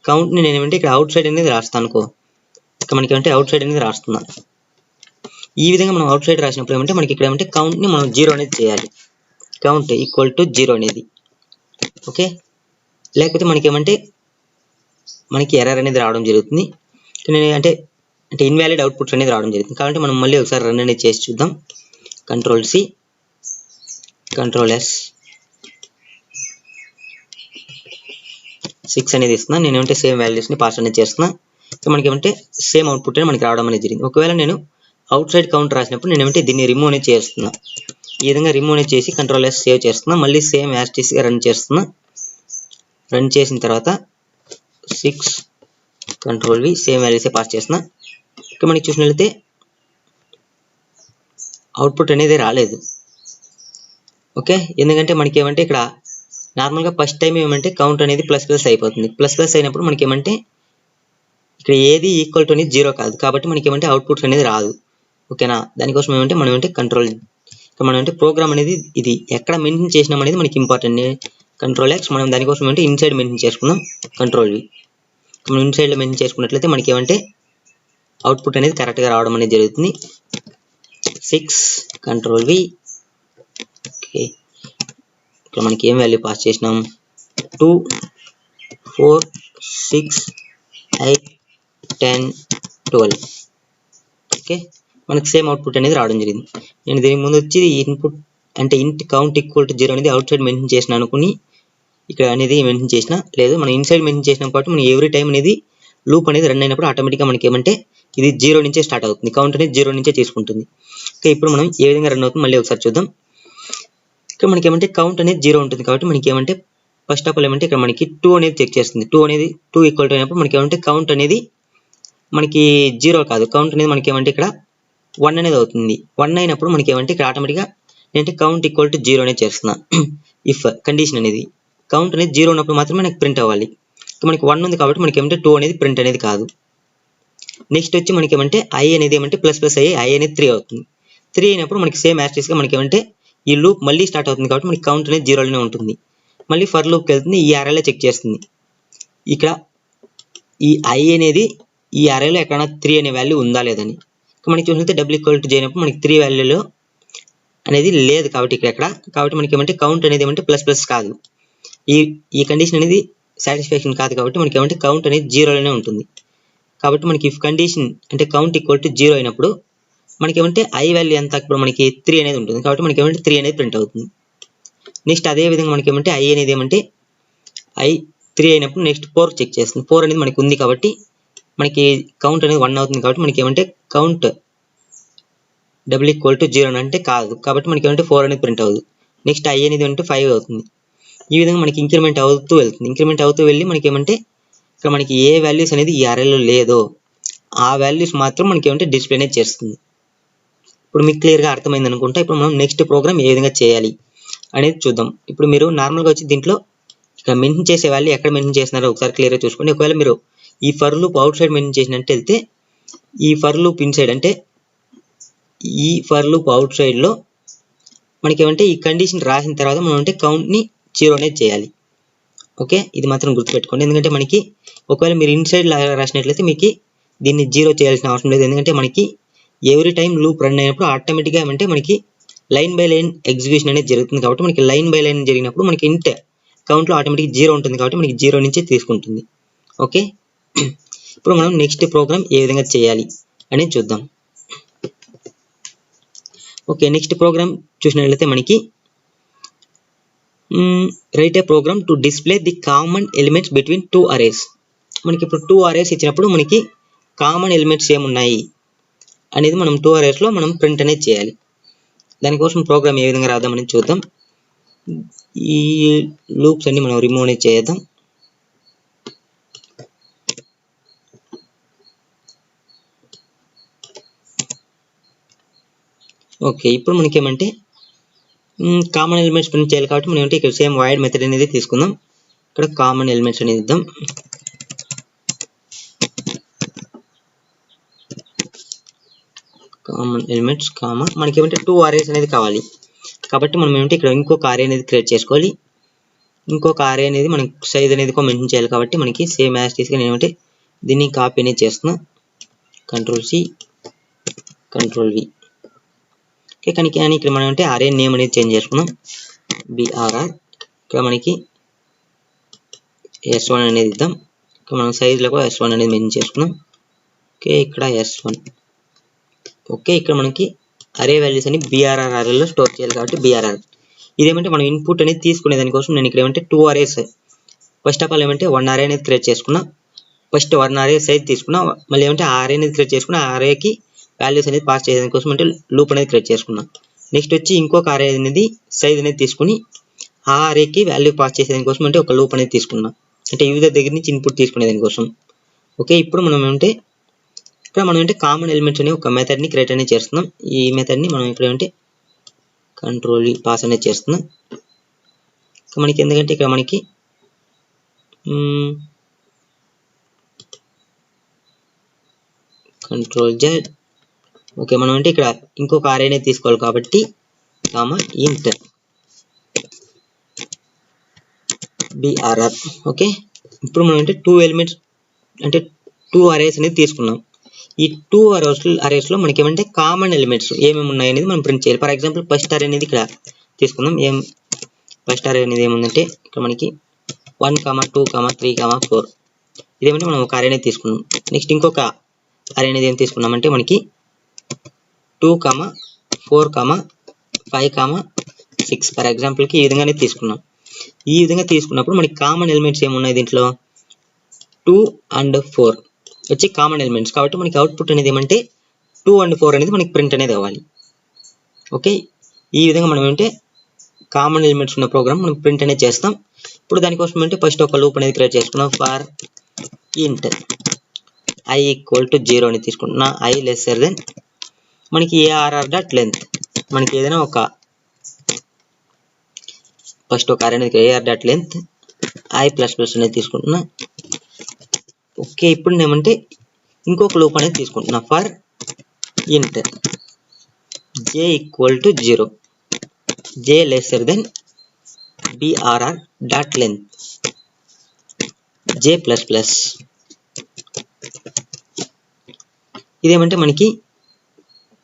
కౌంట్ని నేను ఏమంటే ఇక్కడ అవుట్ సైడ్ అనేది రాస్తాను అనుకో. ఇక్కడ మనకి ఏమంటే అవుట్ సైడ్ అనేది రాస్తున్నాను. ఈ విధంగా మనం అవుట్ సైడ్ రాసినప్పుడు ఏమంటే మనకి ఇక్కడ ఏమంటే కౌంట్ని మనం 0 అనేది చేయాలి. కౌంట్ ఈక్వల్ టు 0 అనేది ఓకే. లేకపోతే మనకి ఏమంటే మనకి ఎర్రర్ అనేది రావడం జరుగుతుంది. నేను అంటే అంటే ఇన్వాలిడ్ అవుట్పుట్స్ అనేది రావడం జరుగుతుంది. కాబట్టి మనం మళ్ళీ ఒకసారి రన్ అనేది చేసి చూద్దాం. Ctrl+C, Ctrl+S, 6 అనేది ఇస్తున్నా. నేను ఏమంటే సేమ్ వాల్యూస్ని పాస్ అనేది చేస్తున్నా. సో మనకి ఏమంటే సేమ్ అవుట్పుట్ అనేది మనకి రావడం అనేది జరిగింది. ఒకవేళ నేను అవుట్ సైడ్ కౌంట్ రాసినప్పుడు నేను ఏమంటే దీన్ని రిమూవ్ అనేది చేస్తున్నా. ఈ విధంగా రిమూవ్ అనేది చేసి Ctrl+S సేవ్ చేస్తున్నా. మళ్ళీ సేమ్ యాజ్ ఇట్ ఈస్ గా రన్ చేస్తున్నా. రన్ చేసిన తర్వాత 6 Ctrl+V సేమ్ వాల్యూసే పాస్ చేస్తున్నా. ఇక్కడ మనకి చూసినట్లయితే అవుట్పుట్ అనేది రాలేదు. ఓకే, ఎందుకంటే మనకి ఏమంటే ఇక్కడ నార్మల్గా ఫస్ట్ టైం ఏమంటే కౌంట్ అనేది ప్లస్ అయిపోతుంది. ప్లస్ అయినప్పుడు మనకి ఏమంటే ఇక్కడ ఏది ఈక్వల్ టు అనేది 0 కాదు. కాబట్టి మనకి ఏమంటే అవుట్పుట్స్ అనేది రాదు. ఓకేనా, దానికోసం ఏమంటే మనం ఏమంటే మనం అంటే ప్రోగ్రామ్ అనేది ఇది ఎక్కడ మెన్షన్ చేసినాం అనేది మనకి ఇంపార్టెంట్. Ctrl+X మనం దానికోసం ఏమంటే ఇన్సైడ్ మెన్షన్ చేసుకుందాం. Ctrl+V మనం ఇన్సైడ్ లో మెన్షన్ చేసుకున్నట్లయితే మనకి ఏమంటే అవుట్పుట్ అనేది కరెక్ట్గా రావడం అనేది జరుగుతుంది. 6 Ctrl+V. ఓకే, ఇక్కడ మనకి ఏం వాల్యూ పాస్ చేసినాం? 2 4 6 8 10 12. ఓకే, మనకి సేమ్ అవుట్పుట్ అనేది రావడం జరిగింది. నేను దీనికి ముందు వచ్చి ఇన్పుట్ అంటే ఇంట్ కౌంట్ ఈక్వల్ టు 0 అనేది అవుట్ సైడ్ మెన్షన్ చేసిన అనుకుని ఇక్కడ అనేది మెన్షన్ చేసిన లేదు. మనం ఇన్సైడ్ మెన్షన్ చేసినాం కాబట్టి మనం ఎవ్రీ టైం అనేది లూప్ అనేది రన్ అయినప్పుడు ఆటోమేటిక్గా మనకి ఏమంటే ఇది 0 నుంచే స్టార్ట్ అవుతుంది. కౌంట్ అనేది 0 నుంచే తీసుకుంటుంది. ఓకే, ఇప్పుడు మనం ఏ విధంగా రన్ అవుతుంది మళ్ళీ ఒకసారి చూద్దాం. ఇక్కడ మనకి ఏమంటే కౌంట్ అనేది 0 ఉంటుంది. కాబట్టి మనకి ఏమంటే ఫస్ట్ ఆఫ్ ఆల్ ఏమంటే ఇక్కడ మనకి 2 అనేది చెక్ చేస్తుంది. 2 ఈక్వల్ టు అయినప్పుడు మనకి ఏమంటే కౌంట్ అనేది మనకి 0 కాదు. కౌంట్ అనేది మనకి ఏమంటే ఇక్కడ 1 అనేది అవుతుంది. 1 అయినప్పుడు మనకి ఏమంటే ఇక్కడ ఆటోమేటిక్గా నేనంటే కౌంట్ ఈక్వల్ టు 0 అనేది చేస్తున్నా. ఇఫ్ కండిషన్ అనేది కౌంట్ అనేది 0 ఉన్నప్పుడు మాత్రమే నాకు ప్రింట్ అవ్వాలి. మనకి 1 ఉంది కాబట్టి మనకి ఏమంటే 2 అనేది ప్రింట్ అనేది కాదు. నెక్స్ట్ వచ్చి మనకి ఏమంటే i అనేది ఏమంటే ప్లస్ అయ్యి i అనేది 3 అవుతుంది. 3 అయినప్పుడు మనకి సేమ్ యాస్టిస్గా మనకి ఏమంటే ఈ లూప్ మళ్ళీ స్టార్ట్ అవుతుంది. కాబట్టి మనకి కౌంట్ అనేది 0లోనే ఉంటుంది. మళ్ళీ ఫర్ లూప్కి వెళ్తుంది. ఈ అరేలో చెక్ చేస్తుంది. ఇక్కడ ఈ i అనేది ఈ అరేలో ఎక్కడైనా 3 అనే వాల్యూ ఉందా లేదని. మనకి చూసినట్లయితే w = j అయినప్పుడు మనకి 3 వాల్యూలో అనేది లేదు. కాబట్టి కాబట్టి మనకి ఏమంటే కౌంట్ అనేది ఏమంటే ప్లస్ కాదు. ఈ కండిషన్ అనేది సాటిస్ఫాక్షన్ కాదు. కాబట్టి మనకి ఏమంటే కౌంట్ అనేది 0లోనే ఉంటుంది. కాబట్టి మనకి ఇఫ్ కండిషన్ అంటే కౌంట్ ఈక్వల్ టు 0 అయినప్పుడు మనకి ఏమంటే i వాల్యూ ఎంత? ఇప్పుడు మనకి 3 అనేది ఉంటుంది. కాబట్టి మనకి ఏమంటే 3 అనేది ప్రింట్ అవుతుంది. నెక్స్ట్ అదే విధంగా మనకి ఏమంటే i అనేది ఏమంటే i 3 అయినప్పుడు నెక్స్ట్ 4 చెక్ చేస్తుంది. 4 అనేది మనకి ఉంది కాబట్టి మనకి కౌంట్ అనేది 1 అవుతుంది. కాబట్టి మనకి ఏమంటే కౌంట్ w = 0 అంటే కాదు. కాబట్టి మనకి ఏమంటే 4 అనేది ప్రింట్ అవ్వదు. నెక్స్ట్ i అనేది అంటే 5 అవుతుంది. ఈ విధంగా మనకి ఇంక్రిమెంట్ అవుతూ వెళ్తుంది. ఇంక్రిమెంట్ అవుతూ వెళ్ళి మనకి ఏమంటే ఇక్కడ మనకి ఏ వాల్యూస్ అనేది ఈ అరేలో లేదో ఆ వాల్యూస్ మాత్రం మనకి ఏమంటే డిస్ప్లే అనేది చేస్తుంది. ఇప్పుడు మీకు క్లియర్గా అర్థమైంది అనుకుంటా. ఇప్పుడు మనం నెక్స్ట్ ప్రోగ్రామ్ ఏ విధంగా చేయాలి అనేది చూద్దాం. ఇప్పుడు మీరు నార్మల్గా వచ్చి దీంట్లో ఇక్కడ మెన్షన్ చేసే వాల్యూ ఎక్కడ మెన్షన్ చేస్తున్నారో ఒకసారి క్లియర్గా చూసుకోండి. ఒకవేళ మీరు ఈ for loop out side mention చేసినట్టు వెళ్తే ఈ ఫర్ లూప్ ఇన్సైడ్ అంటే ఈ ఫర్ లూప్ అవుట్ సైడ్లో మనకి ఏమంటే ఈ కండిషన్ రాసిన తర్వాత మనం అంటే కౌంట్ని 0 అనేది చేయాలి. ఓకే, ఇది మాత్రం గుర్తుపెట్టుకోండి. ఎందుకంటే మనకి ఒకవేళ మీరు ఇన్సైడ్ రాసినట్లయితే మీకు దీన్ని 0 చేయాల్సిన అవసరం లేదు. ఎందుకంటే మనకి ఎవ్రీ టైం లూప్ రన్ అయినప్పుడు ఆటోమేటిక్గా ఏమంటే మనకి లైన్ బై లైన్ ఎగ్జిక్యూషన్ అనేది జరుగుతుంది. కాబట్టి మనకి లైన్ బై లైన్ జరిగినప్పుడు మనకి ఇంట్ కౌంట్లో ఆటోమేటిక్ 0 ఉంటుంది. కాబట్టి మనకి 0 నుంచే తీసుకుంటుంది. ఓకే, ఇప్పుడు మనం నెక్స్ట్ ప్రోగ్రామ్ ఏ విధంగా చేయాలి అనేది చూద్దాం. ఓకే, నెక్స్ట్ ప్రోగ్రామ్ చూసినట్లయితే మనకి write a program to display the common elements between 2 arrays. మనకి ఇప్పుడు 2 అరేస్ ఇచ్చినప్పుడు మనకి కామన్ ఎలిమెంట్స్ ఏమున్నాయి అనేది మనం 2 అరేస్లో మనం ప్రింట్ అనేది చేయాలి. దానికోసం ప్రోగ్రామ్ ఏ విధంగా రాద్దాం అనేది చూద్దాం. ఈ లూప్స్ అన్ని మనం రిమూవ్ అనేది చేద్దాం. ఓకే, ఇప్పుడు మనకి ఏమంటే కామన్ ఎలిమెంట్స్ ప్రింట్ చేయాలి. కాబట్టి మనం ఇక్కడ సేమ్ వాయిడ్ మెథడ్ అనేది తీసుకుందాం. ఇక్కడ కామన్ ఎలిమెంట్స్ అనేది ఇద్దాం. కామన్ ఎలిమెంట్స్ కామా మనకి ఏమంటే 2 అరేస్ అనేది కావాలి. కాబట్టి మనం ఏమంటే ఇక్కడ ఇంకొక అరే అనేది క్రియేట్ చేసుకోవాలి. ఇంకొక అరే అనేది మనకి సైజ్ అనేది మెన్షన్ చేయాలి. కాబట్టి మనకి సేమ్ యాజ్ తీసుకొని ఏమంటే దీన్ని కాపీ అనేది చేస్తున్నా. Ctrl+C Ctrl+V. ఓకే, కానీ ఇక్కడ మనం అంటే అరే నేమ్ అనేది చేంజ్ చేసుకున్నాం. BRR. ఇక్కడ మనకి S1 అనేది ఇద్దాం. ఇక్కడ మనం సైజ్లో కూడా S1 అనేది మెన్షన్ చేసుకున్నాం. ఓకే ఇక్కడ S1. ఓకే ఇక్కడ మనకి అరే వాల్యూస్ అని BRR అరేలో స్టోర్ చేయాలి కాబట్టి BRR. ఇదేమంటే మనం ఇన్పుట్ అనేది తీసుకునే దానికోసం నేను ఇక్కడ ఏమంటే 2 అరేస్ ఫస్ట్ ఆఫ్ ఆల్ ఏమంటే 1 అరే అనేది క్రియేట్ చేసుకున్నా. ఫస్ట్ 1 అరే సైజ్ తీసుకున్నా, మళ్ళీ ఏమంటే ఆ అరే అనేది క్రియేట్ చేసుకున్నా, ఆ అరేకి వాల్యూస్ అనేది పాస్ చేయడానికి కోసం అంటే లూప్ అనేది క్రియేట్ చేసుకున్నా. నెక్స్ట్ వచ్చి ఇంకొక అరే అనేది సైజ్ అనేది తీసుకుని ఆ అరేకి వాల్యూ పాస్ చేసేదాని కోసం అంటే ఒక లూప్ అనేది తీసుకున్నా, అంటే యూజర్ దగ్గర నుంచి ఇన్పుట్ తీసుకునే దానికోసం. ఓకే ఇప్పుడు మనం ఏమంటే ఇక్కడ మనం అంటే కామన్ ఎలిమెంట్స్ అనే ఒక మెథడ్ ని క్రియేట్ అనేది చేస్తున్నాం. ఈ మెథడ్ ని మనం ఇక్కడ ఏమంటే కంట్రోల్ పాస్ అనేది చేస్తున్నాం. మనకి ఎందుకంటే ఇక్కడ మనకి కంట్రోల్ Z. ఓకే మనం అంటే ఇక్కడ ఇంకొక అరే అనేది తీసుకోవాలి కాబట్టి ఇంట్ BRR. ఓకే ఇప్పుడు మనం అంటే 2 ఎలిమెంట్స్ అంటే 2 అరేస్ అనేది తీసుకున్నాం. ఈ 2 అరేస్ లో మనకి ఏమంటే కామన్ ఎలిమెంట్స్ ఏమేమి ఉన్నాయి అనేది మనం ప్రింట్ చేయాలి. ఫర్ ఎగ్జాంపుల్ ఫస్ట్ అరే అనేది ఇక్కడ తీసుకుందాం. ఫస్ట్ అరే అనేది ఏముందంటే ఇక్కడ మనకి 1, 2, 3, 4 ఇదేమంటే మనం ఒక అరే అనేది తీసుకున్నాం. నెక్స్ట్ ఇంకొక అరే అనేది ఏం తీసుకున్నామంటే మనకి 2, 4, 5, 6 ఫర్ ఎగ్జాంపుల్ కి ఈ విధంగానే తీసుకున్నాం. ఈ విధంగా తీసుకున్నప్పుడు మనకి కామన్ ఎలిమెంట్స్ ఏమున్నాయి దీంట్లో 2 and 4 వచ్చి కామన్ ఎలిమెంట్స్ కాబట్టి మనకి అవుట్పుట్ అనేది ఏమంటే 2 and 4 అనేది మనకి ప్రింట్ అనేది అవ్వాలి. ఓకే ఈ విధంగా మనం ఏంటంటే కామన్ ఎలిమెంట్స్ ఉన్న ప్రోగ్రామ్ మనం ప్రింట్ అనేది చేస్తాం. ఇప్పుడు దానికోసం అంటే ఫస్ట్ ఒక లూప్ అనేది క్రియేట్ చేసుకున్నాం. ఫర్ ఇంట్ I = 0 అని తీసుకుంటున్నా. I lesser than మనకి ARR.length మనకి ఏదైనా ఒక ఫస్ట్ ఒక అరే అనేది ARR.length I++ అనేది తీసుకుంటున్నా. ఓకే ఇప్పుడు నేమంటే ఇంకొక లూప్ అనేది తీసుకుంటున్నా. For int J = 0 J lesser than BRR.length J++. ఇదేమంటే మనకి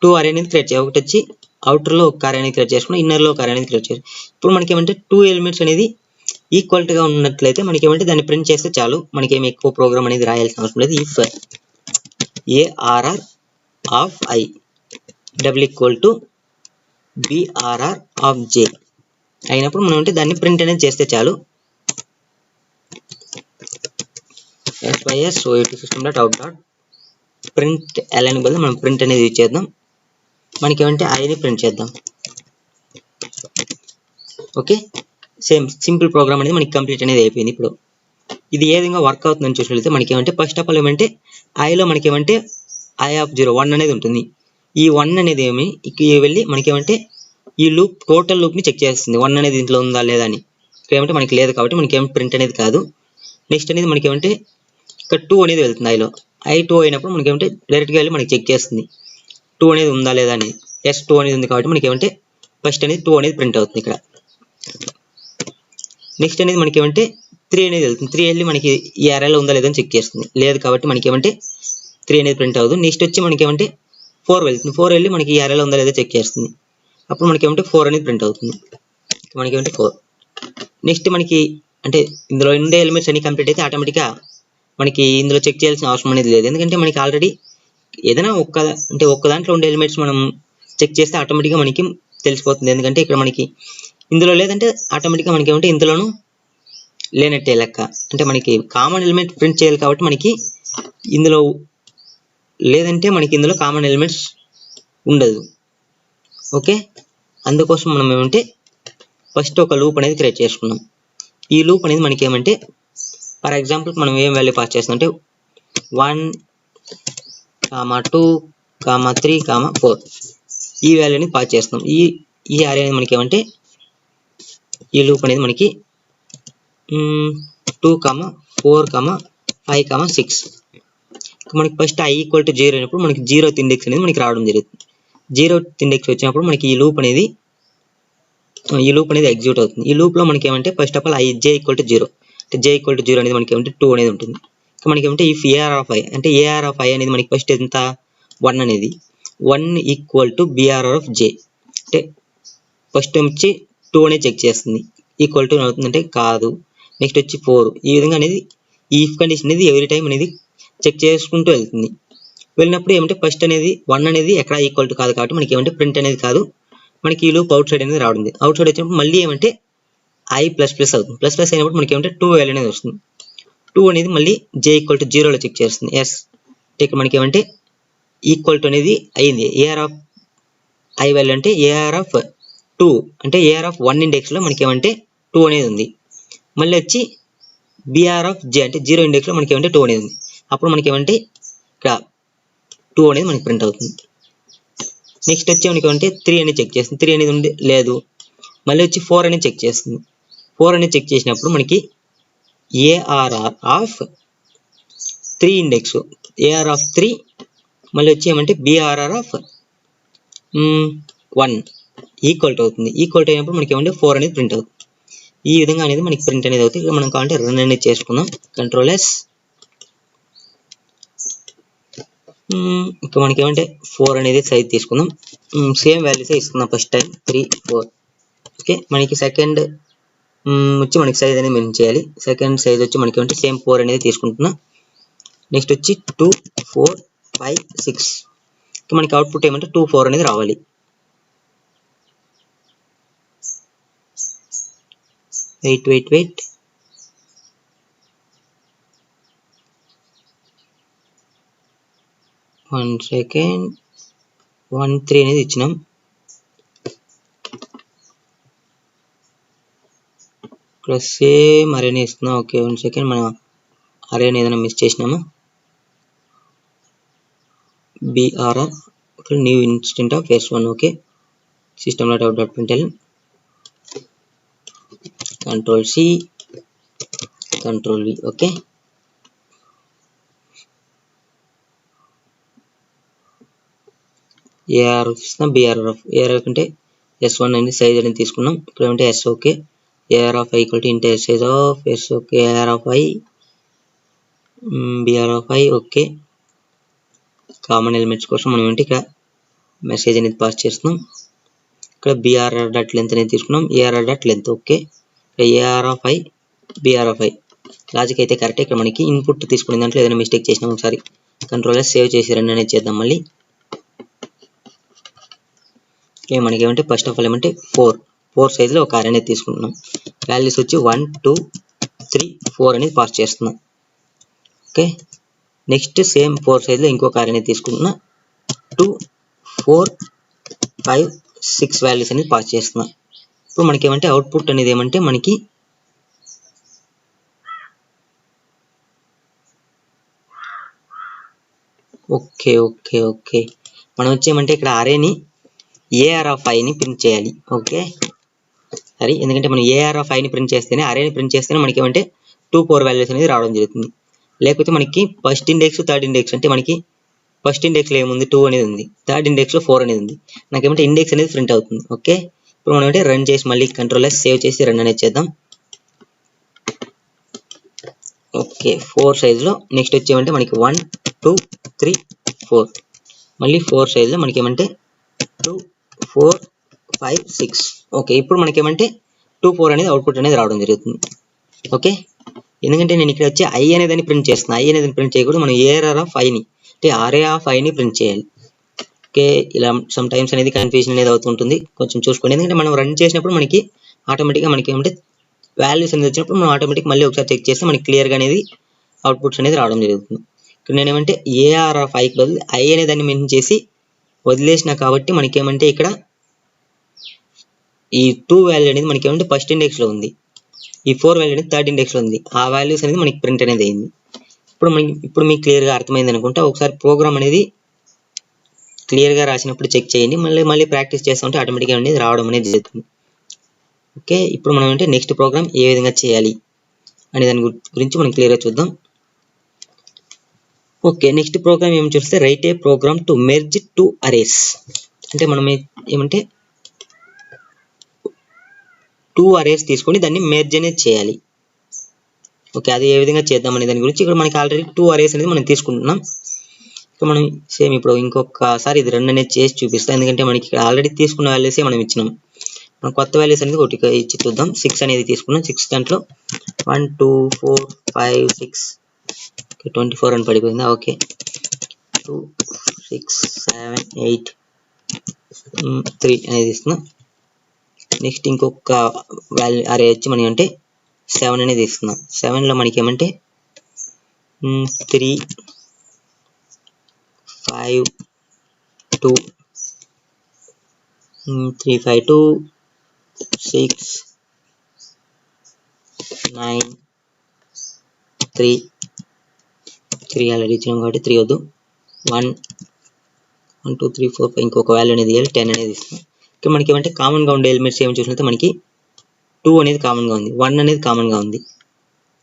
2 అరే అనేది క్రియేట్ చేయాలి. ఒకటి వచ్చి అవుటర్ లో ఒక అరే అనేది క్రియేట్ చేసుకున్నాం, ఇన్నర్ లో ఒక అరే అనేది క్రియేట్ చేయాలి. ఇప్పుడు మనకి ఏమంటే 2 ఎలిమెంట్స్ అనేది ఈక్వల్ గా ఉన్నట్లయితే మనకి ఏమంటే దాన్ని ప్రింట్ చేస్తే చాలు, మనకి ఏమి ఎక్కువ ప్రోగ్రామ్ అనేది రాయాల్సిన అవసరం లేదు. If ARR of I = BRR of J అయినప్పుడు మనం అంటే దాన్ని ప్రింట్ అనేది చేస్తే చాలు. print ln బదులు మనం ప్రింట్ అనేది యూజ్ చేద్దాం. మనకి ఏమంటే I ని ప్రింట్ చేద్దాం. ఓకే సేమ్ సింపుల్ ప్రోగ్రామ్ అనేది మనకి కంప్లీట్ అనేది అయిపోయింది. ఇప్పుడు ఇది ఏ విధంగా వర్క్ అవుతుందని చూసినట్లయితే మనకి ఏమంటే ఫస్ట్ ఆఫ్ ఆల్ ఏమంటే I లో మనకి ఏమంటే I1 అనేది ఉంటుంది. ఈ 1 అనేది ఏమి వెళ్ళి మనకి ఏమంటే ఈ లూప్ టోటల్ లూప్ ని చెక్ చేస్తుంది 1 అనేది ఇంట్లో ఉందా లేదా అని. ఇక్కడ ఏమంటే మనకి లేదు కాబట్టి మనకి ఏమంటే ప్రింట్ అనేది కాదు. నెక్స్ట్ అనేది మనకి ఏమంటే ఇక్కడ 2 అనేది వెళ్తుంది I లో. I2 అయినప్పుడు మనకి ఏమంటే డైరెక్ట్ గా వెళ్ళి మనకి చెక్ చేస్తుంది 2 అనేది ఉందా లేదా అని. S2 అనేది ఉంది కాబట్టి మనకి ఏమంటే ఫస్ట్ అనేది 2 అనేది ప్రింట్ అవుతుంది ఇక్కడ. నెక్స్ట్ అనేది మనకి ఏమంటే 3 అనేది వెళ్తుంది. 3 వెళ్ళి మనకి ఈ అరేలో ఉందా లేదా అని చెక్ చేస్తుంది. లేదు కాబట్టి మనకి ఏమంటే 3 అనేది ప్రింట్ అవ్వదు. నెక్స్ట్ వచ్చి మనకి ఏమంటే 4 వెళ్తుంది. 4 వెళ్ళి మనకి ఈ అరేలో ఉందా లేదా చెక్ చేస్తుంది. అప్పుడు మనకి ఏమంటే 4 అనేది ప్రింట్ అవుతుంది. మనకి ఏమంటే 4. నెక్స్ట్ మనకి అంటే ఇందులో ఉండే ఎలిమెంట్స్ అన్ని కంప్లీట్ అయితే ఆటోమేటిక్ గా మనకి ఇందులో చెక్ చేయాల్సిన అవసరం అనేది లేదు. ఎందుకంటే మనకి ఆల్రెడీ ఏదైనా ఒక్క దాంట్లో ఉండే ఎలిమెంట్స్ మనం చెక్ చేస్తే ఆటోమేటిక్ గా మనకి తెలిసిపోతుంది. ఎందుకంటే ఇక్కడ మనకి ఇందులో లేదంటే ఆటోమేటిక్ గా మనకి ఏమంటే ఇందులోనూ లేనట్టే లెక్క. అంటే మనకి కామన్ ఎలిమెంట్ ప్రింట్ చేయాలి కాబట్టి మనకి ఇందులో లేదంటే మనకి ఇందులో కామన్ ఎలిమెంట్స్ ఉండదు. ఓకే అందుకోసం మనం ఏమంటే ఫస్ట్ ఒక లూప్ అనేది క్రియేట్ చేసుకున్నాం. ఈ లూప్ అనేది మనకి ఏమంటే ఫర్ ఎగ్జాంపుల్ మనం ఏం వాల్యూ పాస్ చేస్తాం అంటే 1, 2, 3, 4 ఈ వాల్యూని పాస్ చేస్తాం. ఈ అరే అనేది మనకి ఏమంటే ఈ లూప్ అనేది మనకి 2, 4, 5, 6 మనకి ఫస్ట్ I = 0 అయినప్పుడు మనకి 0th ఇండెక్స్ అనేది మనకి రావడం జరుగుతుంది. 0th ఇండెక్స్ వచ్చినప్పుడు మనకి ఈ లూప్ అనేది ఎగ్జిక్యూట్ అవుతుంది. ఈ లూప్ లో మనకి ఏమంటే ఫస్ట్ ఆఫ్ ఆల్ J = 0 అంటే J = 0 అనేది మనకి ఏమంటే 2 అనేది ఉంటుంది. మనకి ఏమంటే ఇఫ్ ARR of I అంటే ARR of I అనేది మనకి ఫస్ట్ ఎంత 1 అనేది 1 = BRR of J అంటే ఫస్ట్ వచ్చి 2 అనేది చెక్ చేస్తుంది. ఈక్వల్ టు అవుతుందంటే కాదు. నెక్స్ట్ వచ్చి 4 ఈ విధంగా అనేది ఈ ఇఫ్ కండిషన్ అనేది ఎవ్రీ టైం అనేది చెక్ చేసుకుంటూ వెళ్తుంది. వెళ్ళినప్పుడు ఏమంటే ఫస్ట్ అనేది 1 అనేది ఎక్కడ ఈక్వల్ టు కాదు కాబట్టి మనకి ఏమంటే ప్రింట్ అనేది కాదు, మనకి ఈ లూప్ అవుట్ సైడ్ అనేది రావడం. అవుట్ సైడ్ వచ్చినప్పుడు మళ్ళీ ఏమంటే i ప్లస్ ప్లస్ అవుతుంది. ప్లస్ ప్లస్ అయినప్పుడు మనకి ఏమంటే 2 వాల్యూ అనేది వస్తుంది. 2 అనేది మళ్ళీ j ఈక్వల్ టు 0లో చెక్ చేస్తుంది. ఎస్, ఇక్కడ మనకి ఏమంటే ఈక్వల్ టు అనేది అయింది. ఏఆర్ ఆఫ్ i వాల్యూ అంటే ఏఆర్ ఆఫ్ 2 అంటే ఏఆర్ ఆఫ్ 1 ఇండెక్స్లో మనకి ఏమంటే 2 అనేది ఉంది. మళ్ళీ వచ్చి br ఆఫ్ j అంటే 0 ఇండెక్స్లో మనకి ఏమంటే 2 అనేది ఉంది. అప్పుడు మనకి ఏమంటే ఇక్కడ 2 అనేది మనకి ప్రింట్ అవుతుంది. నెక్స్ట్ వచ్చి మనకి ఏమంటే 3 అనేది చెక్ చేస్తుంది. 3 అనేది ఉంది లేదు. మళ్ళీ వచ్చి 4 అనేది చెక్ చేస్తుంది. 4 అనేది చెక్ చేసినప్పుడు మనకి ARR of 3 index AR of 3 మళ్ళీ వచ్చి ఏమంటే బిఆర్ఆర్ ఆఫ్ 1 ఈక్వల్ అవుతుంది. ఈక్వల్ అయినప్పుడు మనకి ఏమంటే 4 అనేది ప్రింట్ అవుతుంది. ఈ విధంగా అనేది మనకి ప్రింట్ అనేది అవుతుంది. ఇక్కడ మనం కావాలంటే రన్ అనేది చేసుకుందాం. Control yes. ఇంకా మనకి ఏమంటే 4 అనేది సైజ్ తీసుకుందాం. సేమ్ వాల్యూసే ఇస్తున్నాం ఫస్ట్ టైం 3 4. ఓకే, మనకి సెకండ్ వచ్చి మనకి సైజ్ అనేది మెన్షన్ చేయాలి. సెకండ్ సైజ్ వచ్చి మనకి ఏమంటే సేమ్ 4 అనేది తీసుకుంటున్నా. నెక్స్ట్ వచ్చి 2 4 5 6. మనకి అవుట్పుట్ ఏమంటే 2 4 అనేది రావాలి. Wait 1 second. 1 3 అనేది ఇచ్చినాం. ఇక్కడ సేమ్ అరేనే ఇస్తున్నాం. Okay, 1 second. మనం అరేని ఏదైనా మిస్ చేసినామా? BRR ఇక్కడ new instant of s1. Okay, system.out.println control C control V. Okay, AR ఇస్తున్నాం. BRR ఆఫ్ AR అంటే s1 అనేది సైజ్ అనేది తీసుకున్నాం. ఇక్కడ అంటే s. Okay, AR of i equal to ఇంట్ size of s. Okay, AR of i BR of i. Okay, common elements కోసం మనం ఏంటి ఇక్కడ మెసేజ్ అనేది పాస్ చేస్తున్నాం. ఇక్కడ BRR డాట్ లెంత్ అనేది తీసుకున్నాం. ARR dot length. ఓకే, ఇక్కడ AR of i BR of i logic అయితే కరెక్ట్. ఇక్కడ మనకి ఇన్పుట్ తీసుకునే దాంట్లో ఏదైనా మిస్టేక్ చేసినాం. ఒకసారి కంట్రోల్ S సేవ్ చేసి రన్ అనేది చేద్దాం మళ్ళీ. ఓకే, మనకి ఏమంటే ఫస్ట్ ఆఫ్ ఆల్ ఏమంటే 4 సైజులో ఒక అరే అనేది తీసుకుంటున్నాం. వాల్యూస్ వచ్చి 1 2 3 4 అనేది పాస్ చేస్తున్నాం. ఓకే, నెక్స్ట్ సేమ్ 4 సైజులో ఇంకొక అరే అనేది తీసుకుంటున్నా. 2 4 5 6 వాల్యూస్ అనేది పాస్ చేస్తున్నాం. ఇప్పుడు మనకి ఏమంటే అవుట్పుట్ అనేది ఏమంటే మనకి ఓకే మనం వచ్చేమంటే ఇక్కడ అరేని AR ఆఫ్ i ని ప్రింట్ చేయాలి. ఓకే, సరే, ఎందుకంటే మనం AR ఆఫ్ i ని ప్రింట్ చేస్తేనే అరేని ప్రింట్ చేస్తేనే మనకి ఏమంటే 2 4 వాల్యూస్ అనేది రావడం జరుగుతుంది. లేకపోతే మనకి ఫస్ట్ ఇండెక్స్ థర్డ్ ఇండెక్స్ అంటే మనకి ఫస్ట్ ఇండెక్స్లో ఏముంది 2 అనేది ఉంది, థర్డ్ ఇండెక్స్లో 4 అనేది ఉంది. నాకేమంటే ఇండెక్స్ అనేది ప్రింట్ అవుతుంది. ఓకే, ఇప్పుడు మనం అంటే రన్ చేసి మళ్ళీ కంట్రోల్ S సేవ్ చేసి రన్ అనేది చేద్దాం. ఓకే, 4 సైజులో నెక్స్ట్ వచ్చేమంటే మనకి 1 2 3 4 మళ్ళీ 4 సైజులో మనకి ఏమంటే 2 4 5 6. ఓకే, ఇప్పుడు మనకి ఏమంటే 2 4 అనేది అవుట్పుట్ అనేది రావడం జరుగుతుంది. ఓకే, ఎందుకంటే నేను ఇక్కడ వచ్చి i అనేది ప్రింట్ చేస్తున్నా. i అనేది ప్రింట్ చేయకూడదు, మనం ARR ఆఫ్ i ని అంటే అరే ఆఫ్ i ని ప్రింట్ చేయాలి. ఓకే, ఇలా సమ్ టైమ్స్ అనేది కన్ఫ్యూజన్ అనేది అవుతుంటుంది, కొంచెం చూసుకోండి. ఎందుకంటే మనం రన్ చేసినప్పుడు మనకి ఆటోమేటిక్గా మనకి ఏమంటే వాల్యూస్ అనేది వచ్చినప్పుడు మనం ఆటోమేటిక్ మళ్ళీ ఒకసారి చెక్ చేస్తే మనకి క్లియర్గా అనేది అవుట్పుట్స్ అనేది రావడం జరుగుతుంది. ఇక్కడ నేను ఏమంటే AR ఆఫ్ i కి బదులు i అనే దాన్ని మెన్షన్ చేసి వదిలేసిన కాబట్టి మనకి ఏమంటే ఇక్కడ ఈ 2 వాల్యూ అనేది మనకి ఏమంటే ఫస్ట్ ఇండెక్స్లో ఉంది, ఈ 4 వాల్యూ అనేది థర్డ్ ఇండెక్స్లో ఉంది. ఆ వాల్యూస్ అనేది మనకి ప్రింట్ అనేది అయింది. ఇప్పుడు మీకు క్లియర్గా అర్థమైంది అనుకుంటా. ఒకసారి ప్రోగ్రామ్ అనేది క్లియర్గా రాసినప్పుడు చెక్ చేయండి, మళ్ళీ ప్రాక్టీస్ చేస్తూ ఉంటే ఆటోమేటిక్గా అనేది రావడం అనేది జరుగుతుంది. ఓకే, ఇప్పుడు మనం అంటే నెక్స్ట్ ప్రోగ్రామ్ ఏ విధంగా చేయాలి అనే దాని గురించి మనం క్లియర్గా చూద్దాం. ఓకే, నెక్స్ట్ ప్రోగ్రామ్ ఏమి చూస్తే write a program to merge 2 arrays. అంటే మనం ఏమంటే 2 అరేస్ తీసుకొని దాన్ని మెర్జ్ అనేది చేయాలి. ఓకే, అది ఏ విధంగా చేద్దాం అనే దాని గురించి ఇక్కడ మనకి ఆల్రెడీ 2 అరేస్ అనేది మనం తీసుకుంటున్నాం. ఇక మనం సేమ్ ఇప్పుడు ఇంకొకసారి ఇది రన్ అనేది చేసి చూపిస్తాం, ఎందుకంటే మనకి ఇక్కడ ఆల్రెడీ తీసుకున్న వాల్యూసే మనం ఇచ్చినాం. మనం కొత్త వాల్యూస్ అనేది ఒకటి ఇచ్చి చూద్దాం. 6 అనేది తీసుకున్నాం. 6 దాంట్లో 1 2 4 5 6 24 అని పడిపోయిందా? ఓకే, 2 6 7 8 3 అనేది ఇస్తున్నాం. నెక్స్ట్ ఇంకొక వాల్యూ అరే వచ్చి మనకి అంటే 7 అనేది ఇస్తున్నాం. 7లో మనకి ఏమంటే 3 5 2 3 5 2 6 9 3 ఆల్రెడీ ఇచ్చాం కాబట్టి 3 వద్దు. 1 2 3 4 5 ఇంకొక వాల్యూ అనేది ఇవ్వాలి. 10 అనేది ఇస్తాం. ఇక్కడ మనకి ఏమంటే కామన్గా ఉండే ఎలిమెంట్స్ ఏమి చూసినట్టు మనకి 2 అనేది కామన్గా ఉంది, 1 అనేది కామన్గా ఉంది.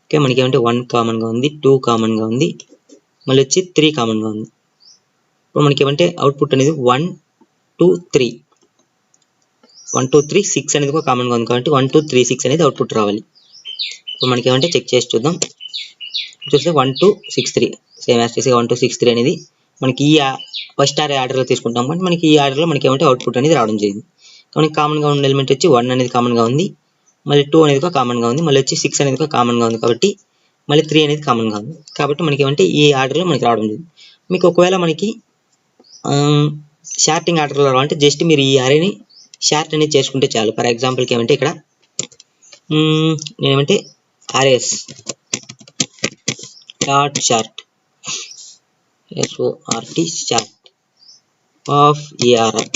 ఓకే, మనకి ఏమంటే 1 కామన్గా ఉంది, 2 కామన్గా ఉంది, మళ్ళీ వచ్చి 3 కామన్గా ఉంది. ఇప్పుడు మనకి ఏమంటే అవుట్పుట్ అనేది 1 2 3 1 2 3 6 అనేది కూడా కామన్గా ఉంది కాబట్టి 1 2 3 6 అనేది అవుట్పుట్ రావాలి. ఇప్పుడు మనకి ఏమంటే చెక్ చేసి చూద్దాం. చూస్తే 1 2 6 3 సేమ్ యాజ్ 1 2 6 3 అనేది మనకి ఈ ఫస్ట్ ఆర్డర్లో తీసుకుంటాం కాబట్టి మనకి ఈ ఆర్డర్లో మనకి ఏమంటే అవుట్పుట్ అనేది రావడం జరిగింది. మనకి కామన్గా ఉన్న ఎలిమెంట్ వచ్చి 1 అనేది కామన్గా ఉంది, మళ్ళీ 2 అనేది కూడా కామన్గా ఉంది, మళ్ళీ వచ్చి 6 అనేది కూడా కామన్గా ఉంది కాబట్టి మళ్ళీ 3 అనేది కామన్గా ఉంది కాబట్టి మనకి ఏమంటే ఈ ఆర్డర్లో మనకి రావడం జరిగింది. మీకు ఒకవేళ మనకి షార్టింగ్ ఆర్డర్లో రావాలంటే జస్ట్ మీరు ఈ అరేని షార్ట్ అనేది చేసుకుంటే చాలు. ఫర్ ఎగ్జాంపుల్కి ఏమంటే ఇక్కడ నేనేమంటే arrays dot sort SORT sort of ARR.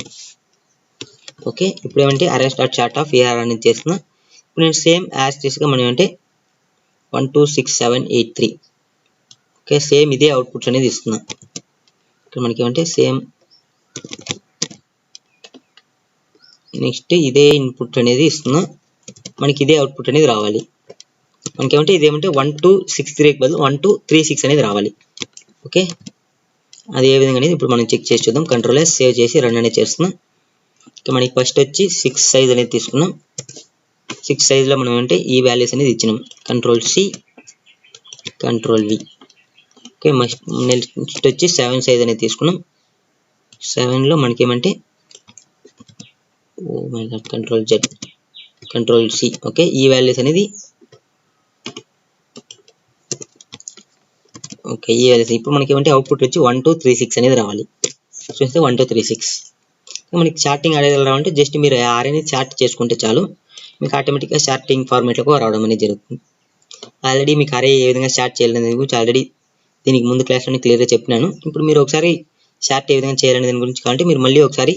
Okay, ఇప్పుడు ఏమంటే arrays dot sort of ARR అనేది చేస్తున్నా. ఇప్పుడు నేను సేమ్ యాజ్ టీస్గా మనం ఏమంటే 1 2 6 7 8 3 ఓకే సేమ్ ఇదే అవుట్పుట్స్ అనేది ఇస్తున్నా. ఇక్కడ మనకి ఏమంటే సేమ్ నెక్స్ట్ ఇదే ఇన్పుట్ అనేది ఇస్తున్నా, మనకి ఇదే అవుట్పుట్ అనేది రావాలి. మనకి ఏమంటే ఇదేమంటే 1 2 6 3కి బదులు 1 2 3 6 అనేది రావాలి. ఓకే, అది ఏ విధంగా అనేది ఇప్పుడు మనం చెక్ చేసి చూద్దాం. కంట్రోల్ S సేవ్ చేసి రన్ అనేది చేస్తున్నాం. ఇక మనకి ఫస్ట్ వచ్చి 6 సైజ్ అనేది తీసుకున్నాం. 6 సైజ్లో మనం అంటే ఈ వాల్యూస్ అనేది ఇచ్చినాం. Control C control V. Okay, next వచ్చి 7 సైజ్ అనేది తీసుకున్నాం. 7లో మనకి ఏమంటే control Z control C. Okay, ఈ వాల్యూస్ అనేది ఓకే ఈ వాల్యూస్ ఇప్పుడు మనకి ఏమంటే అవుట్పుట్ వచ్చి 1 2 3 6 అనేది రావాలి. చూస్తే 1 2 3 6 మనకి చార్టింగ్ అనేది రావాలంటే జస్ట్ మీరు ఆర్ అనేది చార్ట్ చేసుకుంటే చాలు, మీకు ఆటోమేటిక్గా షార్టింగ్ ఫార్మేట్లకు రావడం అనేది జరుగుతుంది. ఆల్రెడీ మీకు అరే ఏ విధంగా స్టార్ట్ చేయాలనే గురించి ఆల్రెడీ దీనికి ముందు క్లాస్లోనే క్లియర్గా చెప్పినాను. ఇప్పుడు మీరు ఒకసారి షార్ట్ ఏ విధంగా చేయాలనే దాని గురించి కావాలంటే మీరు మళ్ళీ ఒకసారి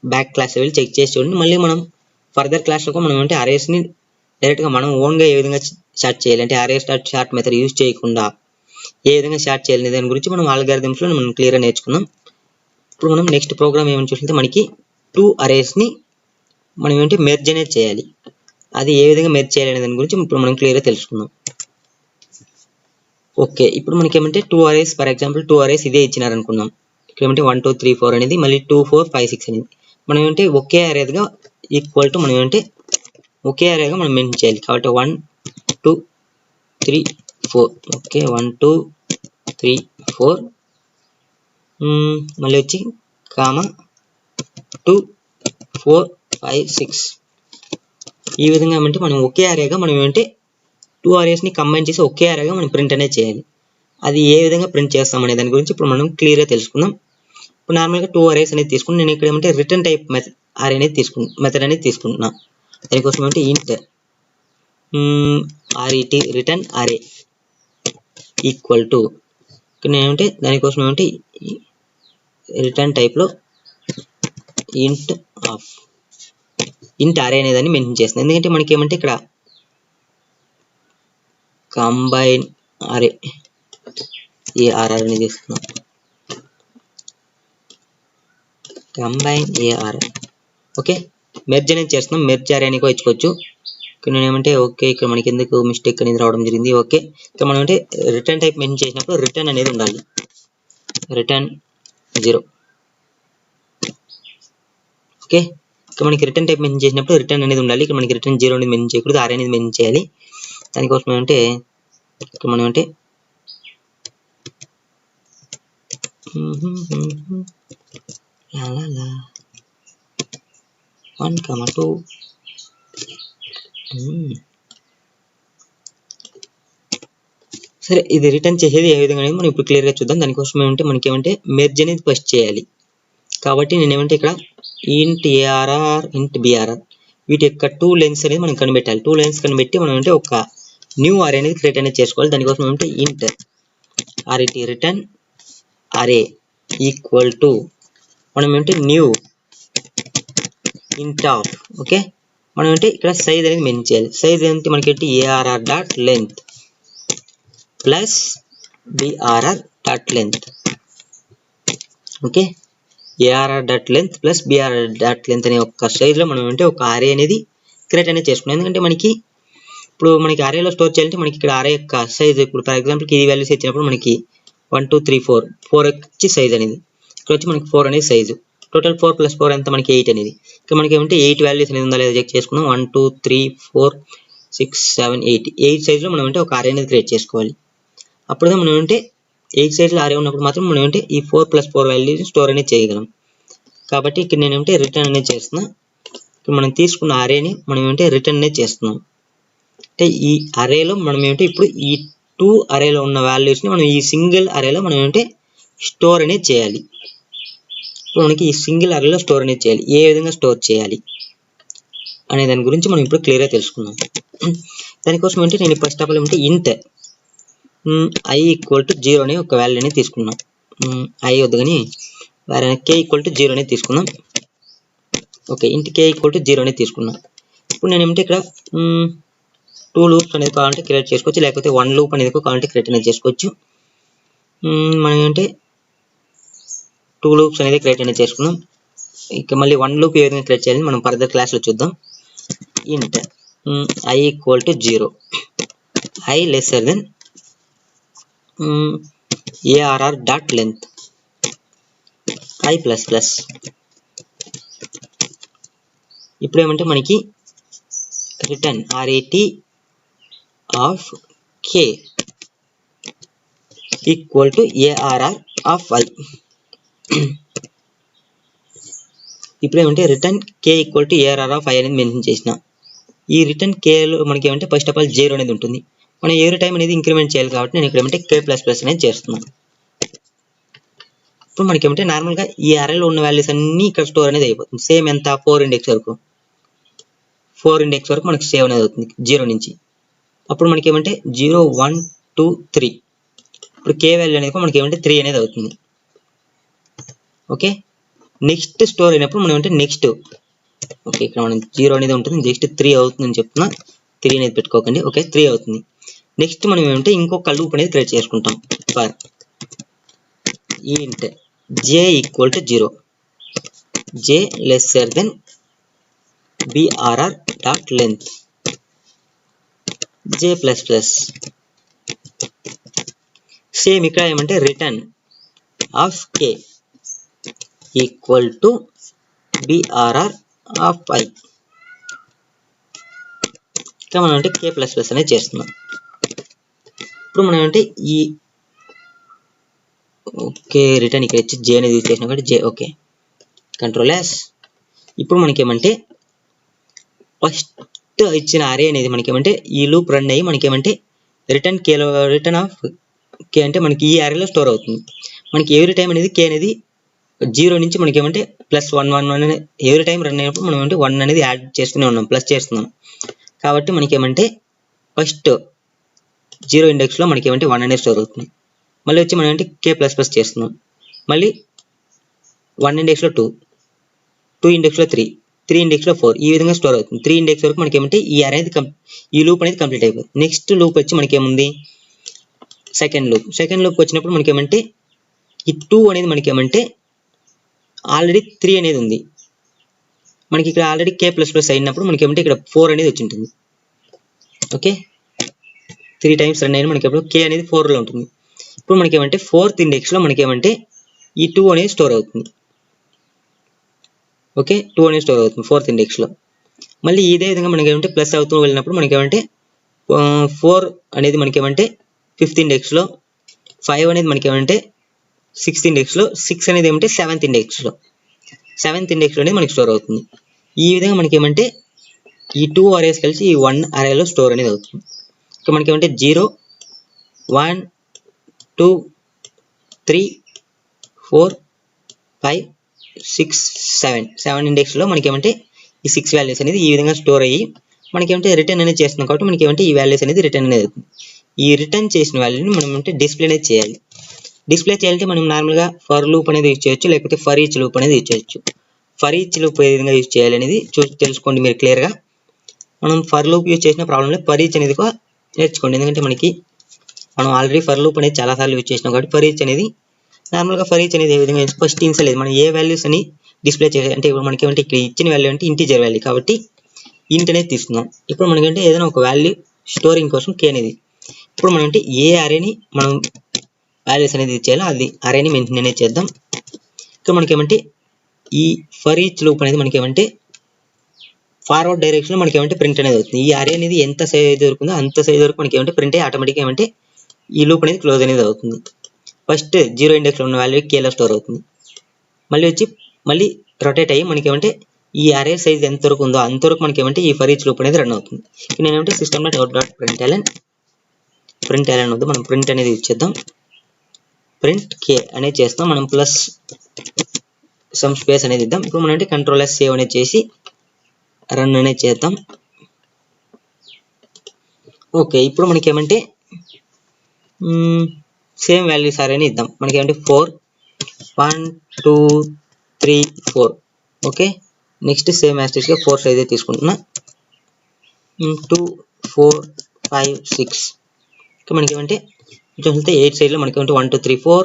బ్యాక్ క్లాస్ వెళ్ళి చెక్ చేసి చూడండి. మళ్ళీ మనం ఫర్దర్ క్లాస్లో మనం అంటే అరేస్ని డైరెక్ట్గా మనం ఓన్గా ఏ విధంగా స్టార్ట్ చేయాలంటే arrays dot short method use చేయకుండా ఏ విధంగా స్టార్ట్ చేయాలనే దాని గురించి మనం ఆల్గారిథమ్స్లో మనం క్లియర్గా నేర్చుకున్నాం. ఇప్పుడు మనం నెక్స్ట్ ప్రోగ్రామ్ ఏమని చూస్తుంటే మనకి 2 అరేస్ని మనం ఏంటి మెర్జ్ అనేది చేయాలి. అది ఏ విధంగా మెర్జ్ చేయాలి అనే దాని గురించి ఇప్పుడు మనం క్లియర్గా తెలుసుకుందాం. ఓకే, ఇప్పుడు మనకి ఏమంటే 2 అరేస్ ఫర్ ఎగ్జాంపుల్ 2 అరేస్ ఇదే ఇచ్చినారు అనుకుందాం. ఇక్కడ ఏమంటే 1 2 3 4 అనేది మళ్ళీ 2 4 5 6 అనేది మనం ఏంటంటే ఒకే అరేగా ఈక్వల్ టు మనం ఏంటంటే ఒకే అరేగా మనం మెన్షన్ చేయాలి కాబట్టి 1 2 3 4 ఓకే 1 2 3 4 మళ్ళీ వచ్చి కామా 2 4 5 6 ఈ విధంగా ఏమంటే మనం ఒకే అరేగా మనం ఏంటంటే 2 అరేస్ని కంబైన్ చేసి ఒకే అరేగా మనం ప్రింట్ అనేది చేయాలి. అది ఏ విధంగా ప్రింట్ చేస్తాం అనే దాని గురించి ఇప్పుడు మనం క్లియర్గా తెలుసుకుందాం. ఇప్పుడు నార్మల్గా 2 అరేస్ అనేది తీసుకుని నేను ఇక్కడ ఏమంటే రిటర్న్ టైప్ అరే అనేది మెథడ్ అనేది తీసుకుంటున్నా. దానికోసం ఏమంటే ఇంట్ RET రిటర్న్ అరే ఈక్వల్ టు ఇక్కడ నేను ఏమంటే దానికోసం ఏమంటే రిటర్న్ టైప్లో ఇంట్ ఆఫ్ ఇంట్ అరే అనేదాన్ని మెన్షన్ చేస్తుంది. ఎందుకంటే మనకి ఏమంటే ఇక్కడ కంబైన్ అరే ARR అనేది తీసుకున్నాం. కంబైన్ ARR ఓకే మెర్జ్ అనేది చేస్తున్నాం. మెర్జ్ అరే అని కూడా ఇచ్చుకోవచ్చు. ఇక్కడ నేను ఏమంటే ఓకే ఇక్కడ మనకి ఎందుకు మిస్టేక్ అనేది రావడం జరిగింది. ఓకే ఇక్కడ మనం అంటే రిటర్న్ టైప్ మెన్షన్ చేసినప్పుడు రిటర్న్ అనేది ఉండాలి. రిటర్న్ 0 ఓకే ఇక్కడ మనకి రిటర్న్ టైప్ మెన్షన్ చేసినప్పుడు రిటర్న్ అనేది ఉండాలి. ఇక్కడ మనకి రిటర్న్ 0 అనేది మెన్షన్ చేయకూడదు, అరే అనేది మెన్షన్ చేయాలి. దానికోసం ఏమంటే ఇక్కడ మనం అంటే 1 2 6 సరే, ఇది రిటర్న్ చేసేది ఏ విధంగా అనేది మనం ఇప్పుడు క్లియర్గా చూద్దాం. దానికోసం ఏమంటే మనకి ఏమంటే మెర్జ్ అనేది ఫస్ట్ చేయాలి. కాబట్టి నేను ఏమంటే ఇక్కడ ఇంట్ ఏఆర్ఆర్ ఇంట్ బిఆర్ఆర్ వీటి యొక్క 2 లెన్స్ అనేది మనం కనిపెట్టాలి. 2 లెన్స్ కనిపెట్టి మనం అంటే ఒక న్యూ అరే అనేది క్రియేట్ అనేది చేసుకోవాలి. దానికోసం ఏమంటే ఇంట్ ఆర్ఈటీ రిటర్న్ అరే ఈక్వల్ టు మనం ఏమంటే న్యూ ఇంట్ ఆఫ్ ఓకే మనం అంటే ఇక్కడ సైజ్ అనేది మెన్షన్ చేయాలి. సైజ్ ఏంటి మనకి ARR dot length plus BRR dot length okay ARR dot length plus BRR dot length అనే ఒక సైజ్లో మనం అంటే ఒక అరే అనేది క్రియేట్ అనేది చేసుకున్నాం. ఎందుకంటే మనకి ఇప్పుడు మనకి అరేలో స్టోర్ చేయాలంటే మనకి ఇక్కడ అరే యొక్క సైజ్ ఇప్పుడు ఫర్ ఎగ్జాంపుల్కి ఈ వాల్యూస్ ఇచ్చినప్పుడు మనకి 1 2 3 4 వచ్చి సైజ్ అనేది ఇక్కడ వచ్చి మనకి 4 అనేది సైజు. టోటల్ 4 + 4 ఎంత మనకి 8 అనేది. ఇక్కడ మనకి ఏమంటే 8 వాల్యూస్ అనేది ఉందా లేదా చెక్ చేసుకున్నాం. 1 2 3 4 6 7 8 సైజ్లో మనం అంటే ఒక అరే అనేది క్రియేట్ చేసుకోవాలి. అప్పుడుగా మనం అంటే 8 సైజ్లో అరే ఉన్నప్పుడు మాత్రం మనం అంటే ఈ 4 + 4 వాల్యూస్ స్టోర్ అనేది చేయగలం. కాబట్టి ఇక్కడ నేను ఏమంటే రిటర్న్ అనేది చేస్తున్నా. ఇక్కడ మనం తీసుకున్న అరేని మనం ఏమంటే రిటర్న్ అనేది చేస్తున్నాం. అంటే ఈ అరేలో మనం ఏమంటే ఇప్పుడు ఈ 2 అరేలో ఉన్న వాల్యూస్ని మనం ఈ సింగిల్ అరేలో మనం ఏమంటే స్టోర్ అనేది చేయాలి. ఇప్పుడు మనకి ఈ సింగిల్ అరేలో స్టోర్ అనేది చేయాలి. ఏ విధంగా స్టోర్ చేయాలి అనే దాని గురించి మనం ఇప్పుడు క్లియర్గా తెలుసుకుందాం. దానికోసం అంటే నేను ఫస్ట్ ఆఫ్ ఆల్ ఏమంటే ఇంట్ i ఈక్వల్ టు 0 అనే ఒక వాల్యూ అనేది తీసుకున్నాం. i వద్దు కానీ k ఈక్వల్ టు 0 అనేది తీసుకుందాం. ఓకే ఇంట్ k ఈక్వల్ టు 0 అనేది తీసుకున్నాం. ఇప్పుడు నేను ఏమంటే ఇక్కడ 2 లూప్స్ అనేది కావాలంటే క్రియేట్ చేసుకోవచ్చు, లేకపోతే 1 లూప్ అనేది కావాలంటే క్రియేట్ అనేది చేసుకోవచ్చు. మనం ఏంటంటే 2 లూప్స్ అనేది క్రియేట్ అనేది చేసుకుందాం. ఇక మళ్ళీ 1 లూప్ ఏ విధంగా క్రియేట్ చేయాలని మనం ఫర్దర్ క్లాస్లో చూద్దాం. Int i equal to 0 i lesser than ARR dot length i plus plus. ఇప్పుడు ఏమంటే మనకి return RET of k equal to ARR of i. ఇప్పుడు ఏమంటే return k equal to ARR of i అనేది మెన్షన్ చేసిన. ఈ రిటర్న్ kలో మనకి ఏమంటే ఫస్ట్ ఆఫ్ ఆల్ 0 అనేది ఉంటుంది. మనం ఎవరి టైం అనేది ఇంక్రిమెంట్ చేయాలి కాబట్టి నేను ఇక్కడ ఏమంటే k++ అనేది చేస్తున్నాను. ఇప్పుడు మనకి ఏమంటే నార్మల్గా ఈ అరేలో ఉన్న వాల్యూస్ అన్నీ ఇక్కడ స్టోర్ అనేది అయిపోతుంది. సేమ్ ఎంత 4 ఇండెక్స్ వరకు 4 ఇండెక్స్ వరకు మనకి సేవ్ అనేది అవుతుంది 0 నుంచి. అప్పుడు మనకి ఏమంటే 0 1 2 3 ఇప్పుడు k వాల్యూ అనేది మనకి ఏమంటే 3 అనేది అవుతుంది. ఓకే నెక్స్ట్ స్టోర్ అయినప్పుడు మనం అంటే నెక్స్ట్ ఓకే ఇక్కడ మనం 0 అనేది ఉంటుంది, నెక్స్ట్ 3 అవుతుందని చెప్తున్నా. 3 అనేది పెట్టుకోకండి. ఓకే 3 అవుతుంది. నెక్స్ట్ మనం ఏమంటే ఇంకొక లూప్ అనేది క్రియేట్ చేసుకుంటాం. For int j equal to 0 j lesser than BRR dot length j++. Same ఇక్కడ ఏమంటే return of k equal to BRR of i. ఇక్కడ మనం అంటే k++ అనేది చేస్తున్నాం. ఇప్పుడు మనం అంటే ఈ ఓకే రిటర్న్ ఇక్కడ ఇచ్చి j అనేది యూజ్ చేసినాం కాబట్టి j ఓకే కంట్రోల్ S. ఇప్పుడు మనకి ఏమంటే ఫస్ట్ ఇచ్చిన అరే అనేది మనకి ఏమంటే ఈ లూప్ రన్ అయ్యి మనకి ఏమంటే రిటర్న్ ఆఫ్ k అంటే మనకి ఈ అరేలో స్టోర్ అవుతుంది. మనకి ఎవరీ టైం అనేది k అనేది 0 నుంచి మనకి ఏమంటే +1 1 1 అనేది ఎవరీ టైం రన్ అయినప్పుడు మనం అంటే 1 అనేది యాడ్ చేస్తూనే ఉన్నాం, ప్లస్ చేస్తున్నాం. కాబట్టి మనకి ఏమంటే ఫస్ట్ 0 ఇండెక్స్లో మనకి ఏమంటే 1 అనేది స్టోర్ అవుతుంది. మళ్ళీ వచ్చి మనం అంటే k++ చేస్తున్నాం. మళ్ళీ 1 ఇండెక్స్లో 2 2 ఇండెక్స్లో 3 3 ఇండెక్స్లో 4 ఈ విధంగా స్టోర్ అవుతుంది. 3 ఇండెక్స్ వరకు మనకి ఏమంటే ఈ అరే ఈ లూప్ అనేది కంప్లీట్ అయిపోతుంది. నెక్స్ట్ లూప్ వచ్చి మనకి ఏముంది సెకండ్ లూప్ వచ్చినప్పుడు మనకి ఏమంటే ఈ 2 అనేది మనకి ఏమంటే ఆల్రెడీ 3 అనేది ఉంది. మనకి ఇక్కడ ఆల్రెడీ k++ అయినప్పుడు మనకి ఏమంటే ఇక్కడ 4 అనేది వచ్చి ఉంటుంది. ఓకే 3 టైమ్స్ రన్ అయిన మనకి ఎప్పుడు k అనేది 4లో ఉంటుంది. ఇప్పుడు మనకి ఏమంటే 4th ఇండెక్స్లో మనకి ఏమంటే ఈ 2 అనేది స్టోర్ అవుతుంది. ఓకే 2 అనేది స్టోర్ అవుతుంది 4th ఇండెక్స్లో. మళ్ళీ ఇదే విధంగా మనకి ఏమంటే ప్లస్ అవుతూ వెళ్ళినప్పుడు మనకి ఏమంటే 4 అనేది మనకి ఏమంటే 5th ఇండెక్స్లో, 5 అనేది మనకి ఏమంటే 6th ఇండెక్స్లో, 6 అనేది ఏమంటే 7th ఇండెక్స్లో, 7th ఇండెక్స్లో అనేది మనకి స్టోర్ అవుతుంది. ఈ విధంగా మనకి ఏమంటే ఈ 2 అరేస్ కలిసి ఈ 1 అరేలో స్టోర్ అనేది అవుతుంది. ఇక్కడ మనకి ఏమంటే 0 1 2 3 4 5 6 7 ఇండెక్స్ లో మనకి ఏమంటే ఈ 6 వాల్యూస్ అనేది ఈ విధంగా స్టోర్ అయ్యి మనకి ఏమంటే రిటర్న్ అనేది చేస్తున్నాం కాబట్టి మనకి ఏమంటే ఈ వాల్యూస్ అనేది రిటర్న్ అనేది అవుతుంది. ఈ రిటర్న్ చేసిన వాల్యూని మనం అంటే డిస్ప్లే అనేది చేయాలి. డిస్ప్లే చేయాలంటే మనం నార్మల్గా ఫర్ లూప్ అనేది యూజ్ చేయొచ్చు, లేకపోతే ఫర్ ఈచ్ లూప్ అనేది యూజ్ చేయొచ్చు. ఫర్ ఈచ్ లూప్ ఏ విధంగా యూజ్ చేయాలి అనేది తెలుసుకోండి మీరు క్లియర్గా. మనం ఫర్ లూప్ యూజ్ చేసిన ప్రాబ్లం లేదు, ఫర్ ఈచ్ అనేది కూడా నేర్చుకోండి. ఎందుకంటే మనకి మనం ఆల్రెడీ ఫర్ లూప్ అనేది చాలాసార్లు యూజ్ చేసినాం కాబట్టి ఫర్ ఈచ్ అనేది నార్మల్గా ఫర్ ఈచ్ అనేది ఏ విధంగా ఫస్ట్ ఇన్సలేదు మనం ఏ వాల్యూస్ అని డిస్ప్లే చేయాలి అంటే ఇప్పుడు మనకి ఏమంటే ఇక్కడ ఇచ్చిన వాల్యూ అంటే ఇంటీజర్ వాల్యూ కాబట్టి ఇంట్ అనేది తీసుకుందాం. ఇప్పుడు మనకంటే ఏదైనా ఒక వాల్యూ స్టోరింగ్ కోసం కే అనేది ఇప్పుడు మనం అంటే ఏ అరేని మనం వాల్యూస్ అనేది ఇచ్చేయాలో అది అరేని మెన్షన్ అనేది చేద్దాం. ఇక్కడ మనకి ఏమంటే ఈ ఫర్ ఈచ్ లూప్ అనేది మనకి ఏమంటే ఫార్వర్డ్ డైరెక్షన్ లో మనకి ఏమంటే ప్రింట్ అనేది అవుతుంది. ఈ అరే అనేది ఎంత సైజ్ వరకు ఉందో అంత సైజ్ వరకు మనకి ఏమంటే ప్రింట్ అయ్యి ఆటోమేటిక్గా ఏమంటే ఈ లూప్ అనేది క్లోజ్ అనేది అవుతుంది. ఫస్ట్ 0 ఇండెక్స్ లో ఉన్న వాల్యూ కేలో స్టోర్ అవుతుంది. మళ్ళీ రొటేట్ అయ్యి మనకి ఏమంటే ఈ అరే సైజ్ ఎంత వరకు ఉందో అంతవరకు మనకి ఏమంటే ఈ ఫర్ ఈచ్ లూప్ అనేది రన్ అవుతుంది. నేను ఏమంటే సిస్టమ్ డాట్ ప్రింట్ వద్దు మనం ప్రింట్ అనేది ఇచ్చేద్దాం. ప్రింట్ కే అనేది చేస్తాం, మనం ప్లస్ సమ్ స్పేస్ అనేది ఇద్దాం. ఇప్పుడు మనం అంటే కంట్రోల్ ఎస్ సేవ్ అనేది చేసి రన్ అనేది చేద్దాం. ఓకే, ఇప్పుడు మనకి ఏమంటే సేమ్ వాల్యూస్ అరేని ఇద్దాం. మనకి ఏమంటే 4 1 2 3 4. ఓకే, నెక్స్ట్ సేమ్ యాస్టిస్ గా 4 సైజ్ తీసుకుంటున్నా. 2 4 5 6. ఓకే, మనకి ఏమంటే చూస్తే 8 సైజ్ లో మనకి ఏమంటే 1 2 3 4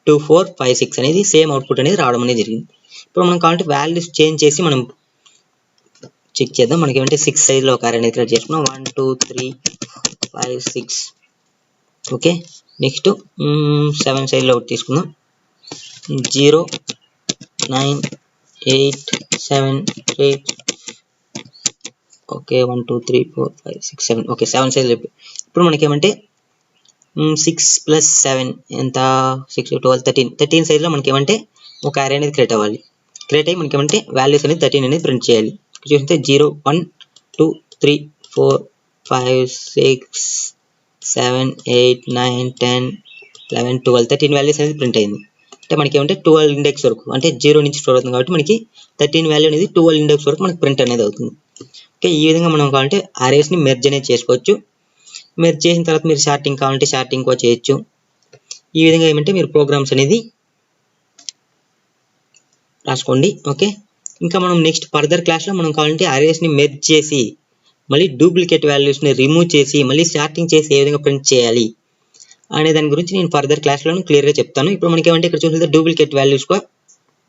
2 4 5 6 అనేది సేమ్ అవుట్పుట్ అనేది రావడం అనేది జరిగింది. ఇప్పుడు మనం కావాలంటే వాల్యూస్ చేంజ్ చేసి మనం చెక్ చేద్దాం. మనకి ఏమంటే 6 సైజ్ లో ఒక అరే అనేది క్రియేట్ చేసుకున్నాం. 1 2 3 5 6. ఓకే, నెక్స్ట్ 7 సైజ్ లో ఒకటి తీసుకుందాం. 0 9 8 7 8. ఓకే, 1 2 3 4 5 6 7. Okay, 7 size. ఇప్పుడు మనకి ఏమంటే 6 ప్లస్ 7 ఎంత 6 12 13 సైజ్ లో మనకి ఏమంటే ఒక అరే అనేది క్రియేట్ అవ్వాలి. క్రియేట్ అయ్యి మనకి ఏమంటే వాల్యూస్ అనేది 13 అనేది ప్రింట్ చేయాలి. చూస్తే 0 1 2 3 4 5 6 7 8 9 10 11 12 13 వాల్యూస్ అనేది ప్రింట్ అయింది. అంటే మనకి ఏమంటే 12 ఇండెక్స్ వరకు అంటే 0 నుంచి స్టోర్ అవుతుంది కాబట్టి మనకి 13 వాల్యూ అనేది 12 ఇండెక్స్ వరకు మనకి ప్రింట్ అనేది అవుతుంది. ఓకే, ఈ విధంగా మనం కావాలంటే అరేస్ ని మెర్జ్ అనేది చేసుకోవచ్చు. మెర్జ్ చేసిన తర్వాత మీరు షార్టింగ్ కావాలంటే షార్టింగ్ కూడా చేయొచ్చు. ఈ విధంగా ఏమంటే మీరు ప్రోగ్రామ్స్ అనేది రాసుకోండి. ఓకే, ఇంకా మనం నెక్స్ట్ ఫర్దర్ క్లాస్ లో మనం కావాలంటే అరేస్ ని మెర్జ్ చేసి మళ్ళీ డూప్లికేట్ వాల్యూస్ ని రిమూవ్ చేసి మళ్ళీ షార్టింగ్ చేసి ఏ విధంగా ప్రింట్ చేయాలి అనే దాని గురించి నేను ఫర్దర్ క్లాస్ లో క్లియర్ గా చెప్తాను. ఇప్పుడు మనకి ఏమంటే ఇక్కడ చూస్తే డూప్లికేట్ వాల్యూస్ కూడా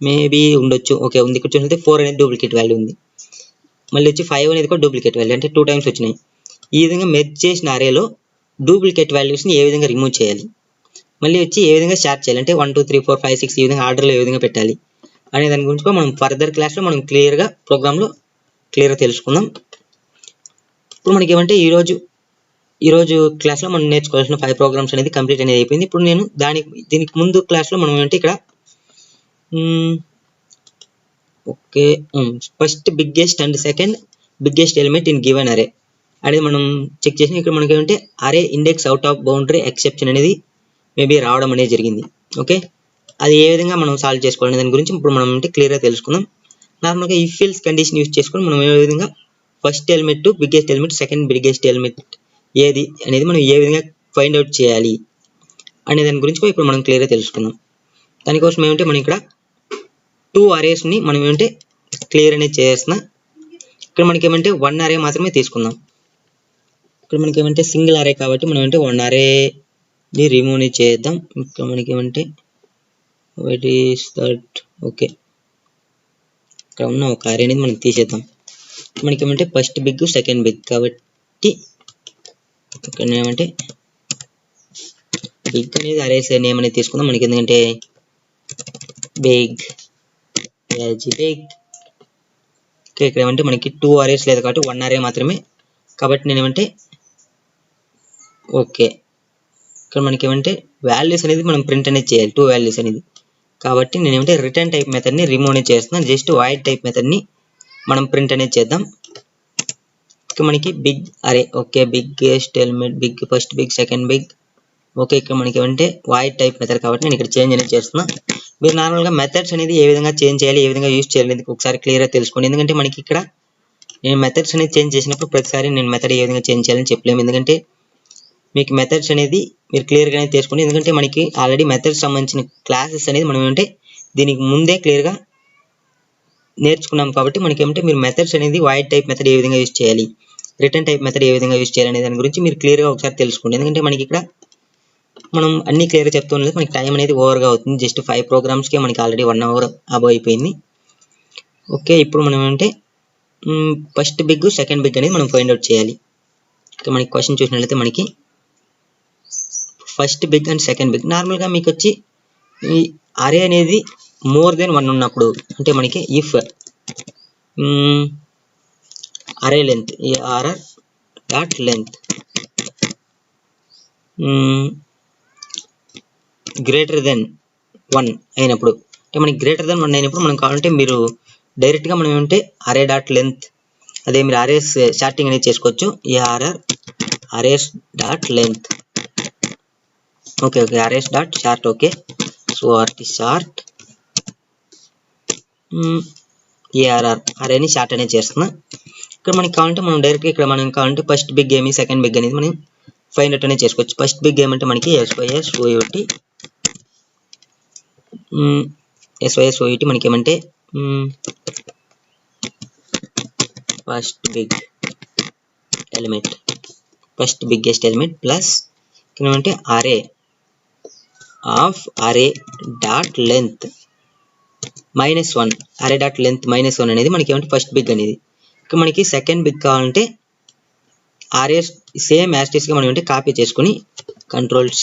మేబీ ఉండొచ్చు. ఓకే, ఉంది. ఇక్కడ చూస్తే 4 అనేది డూప్లికేట్ వాల్యూ ఉంది. మళ్ళీ వచ్చి 5 అనేది కూడా డూప్లికేట్ వాల్యూ అంటే 2 టైమ్స్ వచ్చినాయి. ఈ విధంగా మెర్జ్ చేసిన అరేలో డూప్లికేట్ వాల్యూస్ ని ఏ విధంగా రిమూవ్ చేయాలి, మళ్ళీ వచ్చి ఏ విధంగా షార్ట్ చేయాలి అంటే 1 2 3 4 5 6 ఈ విధంగా ఆర్డర్లో ఏ విధంగా పెట్టాలి అనే దాని గురించి కూడా మనం ఫర్దర్ క్లాస్ లో మనం క్లియర్గా ప్రోగ్రామ్ లో క్లియర్గా తెలుసుకుందాం. ఇప్పుడు మనకి ఏమంటే ఈరోజు క్లాస్ లో మనం నేర్చుకోవాల్సిన 5 ప్రోగ్రామ్స్ అనేది కంప్లీట్ అనేది అయిపోయింది. ఇప్పుడు నేను దీనికి ముందు క్లాస్ లో మనం ఏంటంటే ఇక్కడ okay first biggest and second biggest element in given అరే అనేది మనం చెక్ చేసి ఇక్కడ మనకి ఏమంటే అరే index out of boundary exception అనేది మేబీ రావడం అనేది జరిగింది. ఓకే, అది ఏ విధంగా మనం సాల్వ్ చేసుకోవాలనే దాని గురించి ఇప్పుడు మనం అంటే క్లియర్గా తెలుసుకుందాం. నార్మల్గా ఇఫ్ ఎల్స్ కండిషన్ యూజ్ చేసుకొని మనం ఏ విధంగా first element biggest element second biggest element ఏది అనేది మనం ఏ విధంగా ఫైండ్ అవుట్ చేయాలి అనే దాని గురించి ఇప్పుడు మనం క్లియర్గా తెలుసుకుందాం. దానికోసం ఏమంటే మనం ఇక్కడ 2 అరేస్ ని మనం ఏమంటే క్లియర్ అనేది చేస్తున్నా. ఇక్కడ మనకి ఏమంటే 1 అరే మాత్రమే తీసుకుందాం. ఇక్కడ మనకి ఏమంటే సింగిల్ అరే కాబట్టి మనం అంటే 1 అరే ని రిమూవ్ అనేది చేద్దాం. ఇక్కడ మనకి ఏమంటే వాట్ ఈస్ దట్. ఓకే, ఇక్కడ ఉన్న ఒక అరే అనేది మనం తీసేద్దాం. మనకి ఏమంటే ఫస్ట్ బిగ్ సెకండ్ బిగ్ కాబట్టి ఇక్కడ ఏమంటే బిగ్ అనేది అరేస్ నేమ్ అనేది తీసుకుందాం. మనకి ఎందుకంటే బిగ్ బిగ్. ఓకే, ఇక్కడ ఏమంటే మనకి 2 అరేస్ లేదు కాబట్టి 1 అరే మాత్రమే కాబట్టి నేను ఏమంటే ఓకే ఇక్కడ మనకి ఏమంటే వాల్యూస్ అనేది మనం ప్రింట్ అనేది చేయాలి 2 వాల్యూస్ అనేది కాబట్టి నేను ఏమంటే రిటర్న్ టైప్ మెథడ్ ని రిమూవ్ అనేది చేస్తున్నాను. జస్ట్ వాయిడ్ టైప్ మెథడ్ ని మనం ప్రింట్ అనేది చేద్దాం. మనకి big array okay biggest element big first big second big okay, ఇక్కడ మనకి ఏమంటే వాయిడ్ టైప్ మెథడ్ కాబట్టి నేను ఇక్కడ చేంజ్ అనేది చేస్తున్నా. మీరు నార్మల్గా మెథడ్స్ అనేది ఏ విధంగా చేంజ్ చేయాలి, ఏ విధంగా యూజ్ చేయాలి అనేది ఒకసారి క్లియర్గా తెలుసుకోండి. ఎందుకంటే మనకి ఇక్కడ నేను మెథడ్స్ అనేది చేంజ్ చేసినప్పుడు ప్రతిసారి నేను మెథడ్ ఏ విధంగా చేంజ్ చేయాలని చెప్పలేము. ఎందుకంటే మీకు మెథడ్స్ అనేది మీరు క్లియర్గానే తెలుసుకోండి. ఎందుకంటే మనకి ఆల్రెడీ మెథడ్స్ సంబంధించిన క్లాసెస్ అనేది మనం ఏమంటే దీనికి ముందే క్లియర్గా నేర్చుకున్నాం. కాబట్టి మనకి ఏమంటే మీరు మెథడ్స్ అనేది వాయిడ్ టైప్ మెథడ్ ఏ విధంగా యూజ్ చేయాలి, రిటర్న్ టైప్ మెథడ్ ఏ విధంగా యూజ్ చేయాలి అనే దాని గురించి మీరు క్లియర్గా ఒకసారి తెలుసుకోండి. ఎందుకంటే మనకి ఇక్కడ మనం అన్ని క్లియర్గా చెప్తూ ఉండలేదు, మనకి టైం అనేది ఓవర్గా అవుతుంది. జస్ట్ 5 ప్రోగ్రామ్స్కే మనకి ఆల్రెడీ 1 అవర్ అబవ్ అయిపోయింది. ఓకే, ఇప్పుడు మనం ఏంటంటే ఫస్ట్ బిగ్ సెకండ్ బిగ్ అనేది మనం ఫైండ్ అవుట్ చేయాలి. ఇక్కడ మనకి క్వశ్చన్ చూసినట్లయితే మనకి first big and second big నార్మల్గా మీకు వచ్చి ఈ అరే అనేది మోర్ దెన్ 1 ఉన్నప్పుడు అంటే మనకి ఇఫ్ అరే length ARR dot length greater than 1 అయినప్పుడు అంటే మనకి గ్రేటర్ దెన్ 1 అయినప్పుడు మనం కావాలంటే మీరు డైరెక్ట్గా మనం ఏమంటే అరే డాట్ లెంత్ అదే మీరు అరేస్ షార్టింగ్ అనేది చేసుకోవచ్చు. ARR arrays dot length okay arrays dot sort okay. So ఆర్టి షార్ట్ ARR అరేని షార్ట్ అనేది చేస్తున్నా. ఇక్కడ మనకి కావాలంటే మనం డైరెక్ట్గా ఇక్కడ మనం కావాలంటే ఫస్ట్ బిగ్ ఏమి సెకండ్ బిగ్ అనేది మనం ఫైండ్ అవుట్ అనేది చేసుకోవచ్చు. ఫస్ట్ బిగ్ ఏమంటే మనకి SYSOUT మనకి ఏమంటే first big element first biggest element plus ఏమంటే అరే ఆఫ్ అరే డాట్ లెంత్ -1 అరే డాట్ లెంత్ -1 అనేది మనకి ఏమంటే ఫస్ట్ బిగ్ అనేది. ఇక్కడ మనకి సెకండ్ బిగ్ కావాలంటే అరే సేమ్ యాస్టిస్గా మనం ఏంటంటే కాపీ చేసుకుని Ctrl+C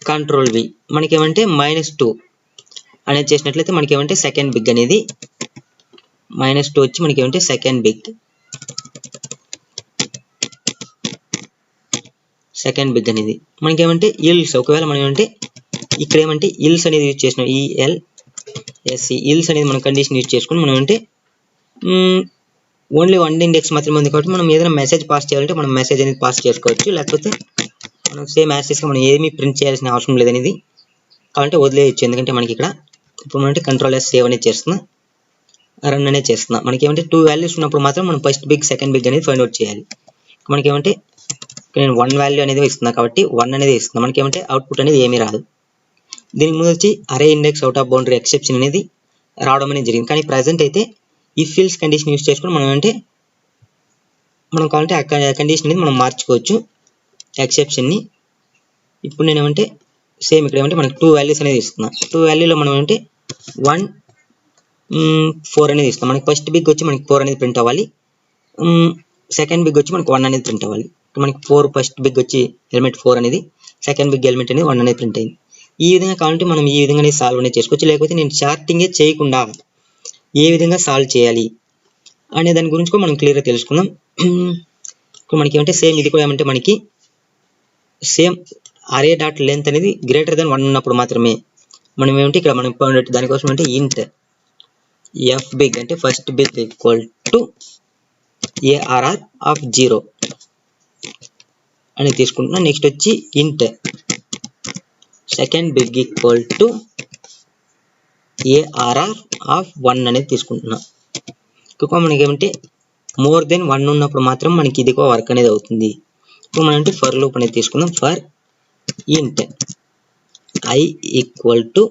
Ctrl+V మనకి ఏమంటే -2 అనేది చేసినట్లయితే మనకి ఏమంటే సెకండ్ బిగ్ అనేది -2 వచ్చి మనకి ఏమంటే సెకండ్ బిగ్ అనేది మనకి ఏమంటే ఇల్స్ ఒకవేళ మనం ఏమంటే ఇక్కడ ఏమంటే ఇల్స్ అనేది యూజ్ చేసినాం ELSE ఇల్స్ అనేది మనం కండిషన్ యూజ్ చేసుకుని మనం అంటే ఓన్లీ 1 ఇండెక్స్ మాత్రమే ఉంది కాబట్టి మనం ఏదైనా మెసేజ్ పాస్ చేయాలంటే మనం మెసేజ్ అనేది పాస్ చేసుకోవచ్చు. లేకపోతే మనం సేమ్ యాస్టిస్గా మనం ఏమీ ప్రింట్ చేయాల్సిన అవసరం లేదనేది కాబట్టి వదిలేయచ్చు. ఎందుకంటే మనకి ఇక్కడ ఇప్పుడు మనం అంటే Ctrl+S సేవ్ అనేది చేస్తున్నా, రన్ అనేది చేస్తున్నా. మనకి ఏమంటే 2 వాల్యూస్ ఉన్నప్పుడు మాత్రం మనం ఫస్ట్ బిగ్ సెకండ్ బిగ్ అనేది ఫైండ్ అవుట్ చేయాలి. మనకి ఏమంటే నేను 1 వాల్యూ అనేది ఇస్తున్నా కాబట్టి 1 అనేది ఇస్తున్నా. మనకి ఏమంటే అవుట్పుట్ అనేది ఏమీ రాదు. దీనికి ముందు వచ్చి అరే index out of boundary exception అనేది రావడం అనేది జరిగింది. కానీ ప్రజెంట్ అయితే ఇఫ్ ఫిల్స్ కండిషన్ యూజ్ చేసుకుని మనం అంటే మనం కావాలంటే ఆ కండిషన్ అనేది మనం మార్చుకోవచ్చు ఎక్సెప్షన్ని. ఇప్పుడు నేను ఏమంటే సేమ్ ఇక్కడ ఏమంటే మనకి 2 వాల్యూస్ అనేది ఇస్తున్నా. 2 వాల్యూలో మనం అంటే 1 4 అనేది ఇస్తాం. మనకి ఫస్ట్ బిగ్ వచ్చి మనకి 4 అనేది ప్రింట్ అవ్వాలి, సెకండ్ బిగ్ వచ్చి మనకి 1 అనేది ప్రింట్ అవ్వాలి. మనకి 4 ఫస్ట్ బిగ్ వచ్చి ఎలిమెంట్ 4 అనేది, సెకండ్ బిగ్ ఎలిమెంట్ అనేది 1 అనేది ప్రింట్ అయింది. ఈ విధంగా కావాలంటే మనం ఈ విధంగా సాల్వ్ అనేది చేసుకోవచ్చు. లేకపోతే నేను షార్టింగే చేయకుండా ఏ విధంగా సాల్వ్ చేయాలి అనే దాని గురించి కూడా మనం క్లియర్గా తెలుసుకుందాం. ఇప్పుడు మనకి ఏమంటే సేమ్ ఇది కూడా ఏమంటే మనకి సేమ్ అరే డాట్ లెంత్ అనేది గ్రేటర్ దెన్ 1 ఉన్నప్పుడు మాత్రమే మనం ఏమంటే ఇక్కడ మనం దానికోసం అంటే ఇంట్ ఎఫ్ బిగ్ అంటే first big equal to ARR of 0 అని తీసుకుంటున్నాం. నెక్స్ట్ వచ్చి int second big equal to ARR of 1 అనేది తీసుకుంటున్నాం. ఇంకొక మనకి ఏమంటే మోర్ దెన్ 1 ఉన్నప్పుడు మాత్రం మనకి ఇది వర్క్ అనేది అవుతుంది. ఇప్పుడు మనం అంటే ఫర్ లూప్ అనేది తీసుకుందాం. ఫర్ ఇంట్ I ఈక్వల్ టు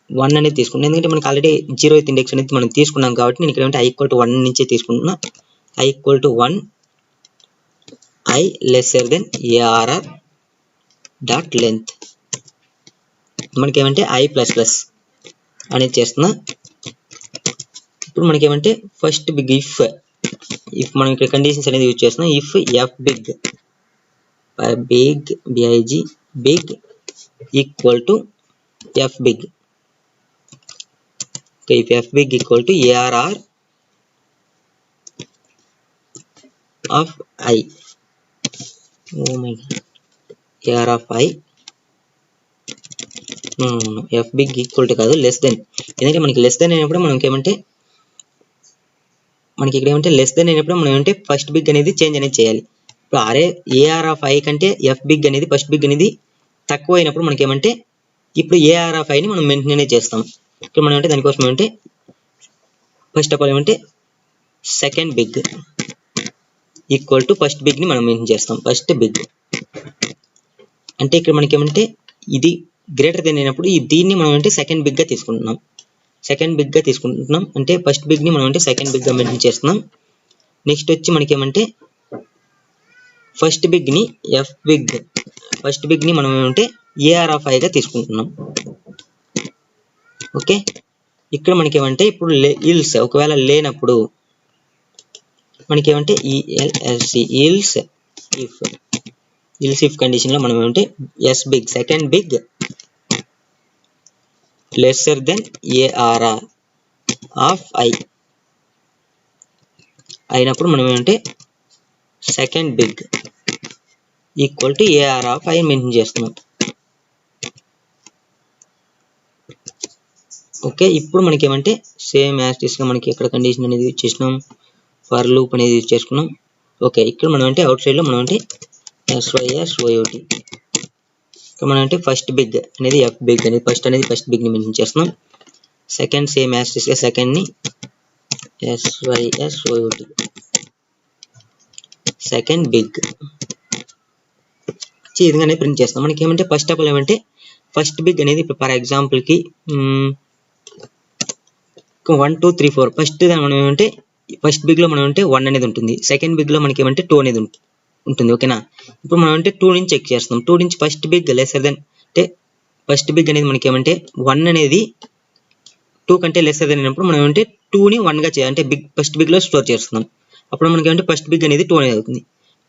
1 అనేది తీసుకుంటాం. ఎందుకంటే మనకి ఆల్రెడీ 0th ఇండెక్స్ అనేది మనం తీసుకున్నాం కాబట్టి నేను ఇక్కడ I ఈక్వల్ టు 1 నుంచే తీసుకుంటున్నా. I equal to 1 I lesser than ARR dot length మనకి ఏమంటే I++ అనేది చేస్తున్నా. ఇప్పుడు మనకి ఏమంటే ఫస్ట్ బిగ్ ఇఫ్ మనం ఇక్కడ కండిషన్స్ అనేది యూజ్ చేస్తున్నాం. If f big big equal to f big if f big equal to ARR of I ARR of I f big equal to కాదు లెస్ దెన్. ఎందుకంటే మనకి లెస్ దెన్ అయినప్పుడు మనకి ఏమంటే మనకి ఇక్కడ ఏమంటే లెస్ దెన్ అయినప్పుడు మనం ఏమంటే ఫస్ట్ బిగ్ అనేది చేంజ్ అనేది చేయాలి. ఇప్పుడు ఏఆర్ ఆఫ్ ఐ కంటే ఎఫ్ బిగ్ అనేది ఫస్ట్ బిగ్ అనేది తక్కువ అయినప్పుడు మనకి ఏమంటే ఇప్పుడు ఏఆర్ ఆఫ్ ఐని మనం మెయింటైన్ చేస్తాం. ఇక్కడ మనం అంటే దానికోసం ఏమంటే ఫస్ట్ ఆఫ్ ఆల్ ఏమంటే second big equal to first big ని మనం మెయింటైన్ చేస్తాం. ఫస్ట్ బిగ్ అంటే ఇక్కడ మనకి ఏమంటే ఇది గ్రేటర్ దెన్ అయినప్పుడు దీన్ని మనం అంటే సెకండ్ బిగ్ గా తీసుకుంటున్నాం. అంటే ఫస్ట్ బిగ్ ని మనం అంటే సెకండ్ బిగ్ గా మెయింటైన్ చేస్తున్నాం. నెక్స్ట్ వచ్చి మనకి ఏమంటే ఫస్ట్ బిగ్ ని ఎఫ్ బిగ్, ఫస్ట్ బిగ్ ని మనం ఏమంటే ఏఆర్ ఆఫ్ ఐ గా తీసుకుంటున్నాం. ఓకే, ఇక్కడ మనకి ఏమంటే ఇప్పుడు ఇల్స్ ఒకవేళ లేనప్పుడు మనకి ఏమంటే ఇల్స్ ఇఫ్ కండిషన్ లో మనం ఏమంటే s big second big lesser than AR of I అయినప్పుడు మనం ఏమంటే second big equal to AR of I maintain చేస్తున్నాం. ఓకే, ఇప్పుడు మనకి ఏమంటే సేమ్ యాజ్ గా మనకి ఎక్కడ కండిషన్ అనేది యూజ్ చేసినాం, ఫర్ లూప్ అనేది యూజ్ చేసుకున్నాం. ఓకే, ఇక్కడ మనం అంటే అవుట్ సైడ్ లో మనం అంటే SYSYOT ఇక్కడ మనం అంటే ఫస్ట్ బిగ్ అనేది ఎఫ్ బిగ్ అనేది ఫస్ట్ బిగ్ ని మెన్షన్ చేస్తున్నాం. సెకండ్ సేమ్ యాజ్ గా సెకండ్ ని SYSYOT సెకండ్ బిగ్ ఈ విధంగానే ప్రింట్ చేస్తాం. మనకి ఏమంటే ఫస్ట్ ఆఫ్ ఆల్ ఏమంటే ఫస్ట్ బిగ్ అనేది ఫర్ ఎగ్జాంపుల్ కి 1 2 3 4 ఫస్ట్ మనం ఏమంటే ఫస్ట్ బిగ్ లో మనం అంటే 1 అనేది ఉంటుంది, సెకండ్ బిగ్ లో మనకి ఏమంటే 2 అనేది ఉంటుంది. ఓకేనా, ఇప్పుడు మనం అంటే 2 నుంచి చెక్ చేస్తాం. 2 నుంచి ఫస్ట్ బిగ్ లెస్సర్ దెన్ అంటే ఫస్ట్ బిగ్ అనేది మనకి ఏమంటే 1 అనేది 2 కంటే లెస్సర్ దెన్ అయినప్పుడు మనం ఏమంటే 2 ని 1 గా చేయాలి, అంటే ఫస్ట్ బిగ్ లో స్టోర్ చేస్తున్నాం. అప్పుడు మనకి ఏమంటే ఫస్ట్ బిగ్ అనేది 2 అనేది అవుతుంది.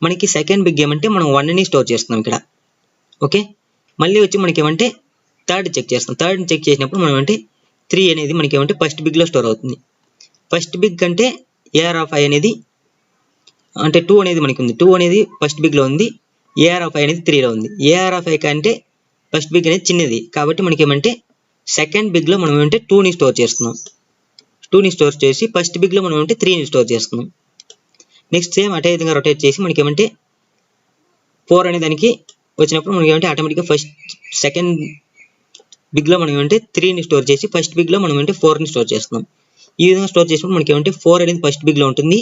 మనకి సెకండ్ బిగ్ ఏమంటే మనం 1 ని స్టోర్ చేస్తున్నాం ఇక్కడ. ఓకే, మళ్ళీ వచ్చి మనకి ఏమంటే థర్డ్ చెక్ చేస్తాం. థర్డ్ చెక్ చేసినప్పుడు మనం అంటే 3 అనేది మనకి ఏమంటే ఫస్ట్ బిగ్ లో స్టోర్ అవుతుంది. ఫస్ట్ బిగ్ అంటే ఏఆర్ ఆఫ్ ఐ అనేది అంటే 2 అనేది మనకి ఉంది, 2 అనేది ఫస్ట్ బిగ్ లో ఉంది, ఏఆర్ ఆఫ్ ఐ అనేది 3 లో ఉంది. ఏఆర్ ఆఫ్ ఐ కంటే ఫస్ట్ బిగ్ అనేది చిన్నది కాబట్టి మనకి ఏమంటే సెకండ్ బిగ్ లో మనం ఏమంటే 2 ని స్టోర్ చేస్తున్నాం. 2 ని స్టోర్ చేసి ఫస్ట్ బిగ్ లో మనం ఏమంటే 3 ని స్టోర్ చేస్తున్నాం. నెక్స్ట్ సేమ్ అదే విధంగా రొటేట్ చేసి మనకి ఏమంటే 4 అనే దానికి వచ్చినప్పుడు మనకి ఏమంటే ఆటోమేటిక్ గా సెకండ్ బిగ్ లో మనం ఏమంటే 3 ని స్టోర్ చేసి ఫస్ట్ బిగ్ లో మనం ఏమంటే 4 ని స్టోర్ చేస్తున్నాం. ఈ విధంగా స్టోర్ చేసినప్పుడు మనకి ఏమంటే 4 అనేది ఫస్ట్ బిగ్ లో ఉంటుంది,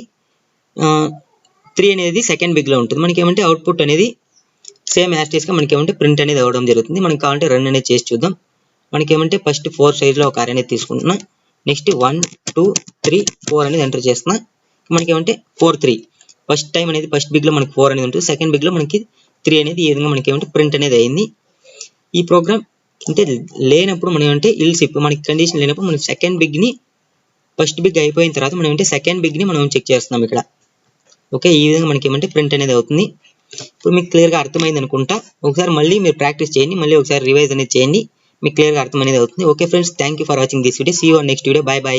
3 అనేది సెకండ్ బిగ్ లో ఉంటుంది. మనకి ఏమంటే అవుట్పుట్ అనేది సేమ్ యాజ్ గా మనకి ఏమంటే ప్రింట్ అనేది అవ్వడం జరుగుతుంది. మనకి కావాలంటే రన్ అనేది చేసి చూద్దాం. మనకి ఏమంటే ఫస్ట్ 4 సైజ్ లో ఒక అరే అనేది తీసుకుంటున్నా, నెక్స్ట్ 1 2 3 4 అనేది ఎంటర్ చేస్తున్నా. మనకి ఏమంటే 4 3 ఫస్ట్ టైం అనేది ఫస్ట్ బిగ్ లో మనకి 4 అనేది ఉంటుంది, సెకండ్ బిగ్ లో మనకి 3 అనేది ఈ విధంగా మనకి ఏమంటే ప్రింట్ అనేది అయింది. ఈ ప్రోగ్రామ్ అంటే లేనప్పుడు మనం ఏమంటే ఇల్స్ మనకి కండిషన్ లేనప్పుడు మనం సెకండ్ బిగ్ ని ఫస్ట్ బిగ్ అయిపోయిన తర్వాత మనం ఏమంటే సెకండ్ బిగ్ ని మనం చెక్ చేస్తున్నాం ఇక్కడ. ఓకే, ఈ విధంగా మనకి ఏమంటే ప్రింట్ అనేది అవుతుంది. ఇప్పుడు మీకు క్లియర్ గా అర్థమైంది అనుకుంటా. ఒకసారి మళ్ళీ మీరు ప్రాక్టీస్ చేయండి, మళ్ళీ ఒకసారి రివైజ్ అనేది చేయండి, మీకు క్లియర్ గా అర్థం అనేది అవుతుంది. Okay friends, thank you for watching this video. See you on next video. Bye by.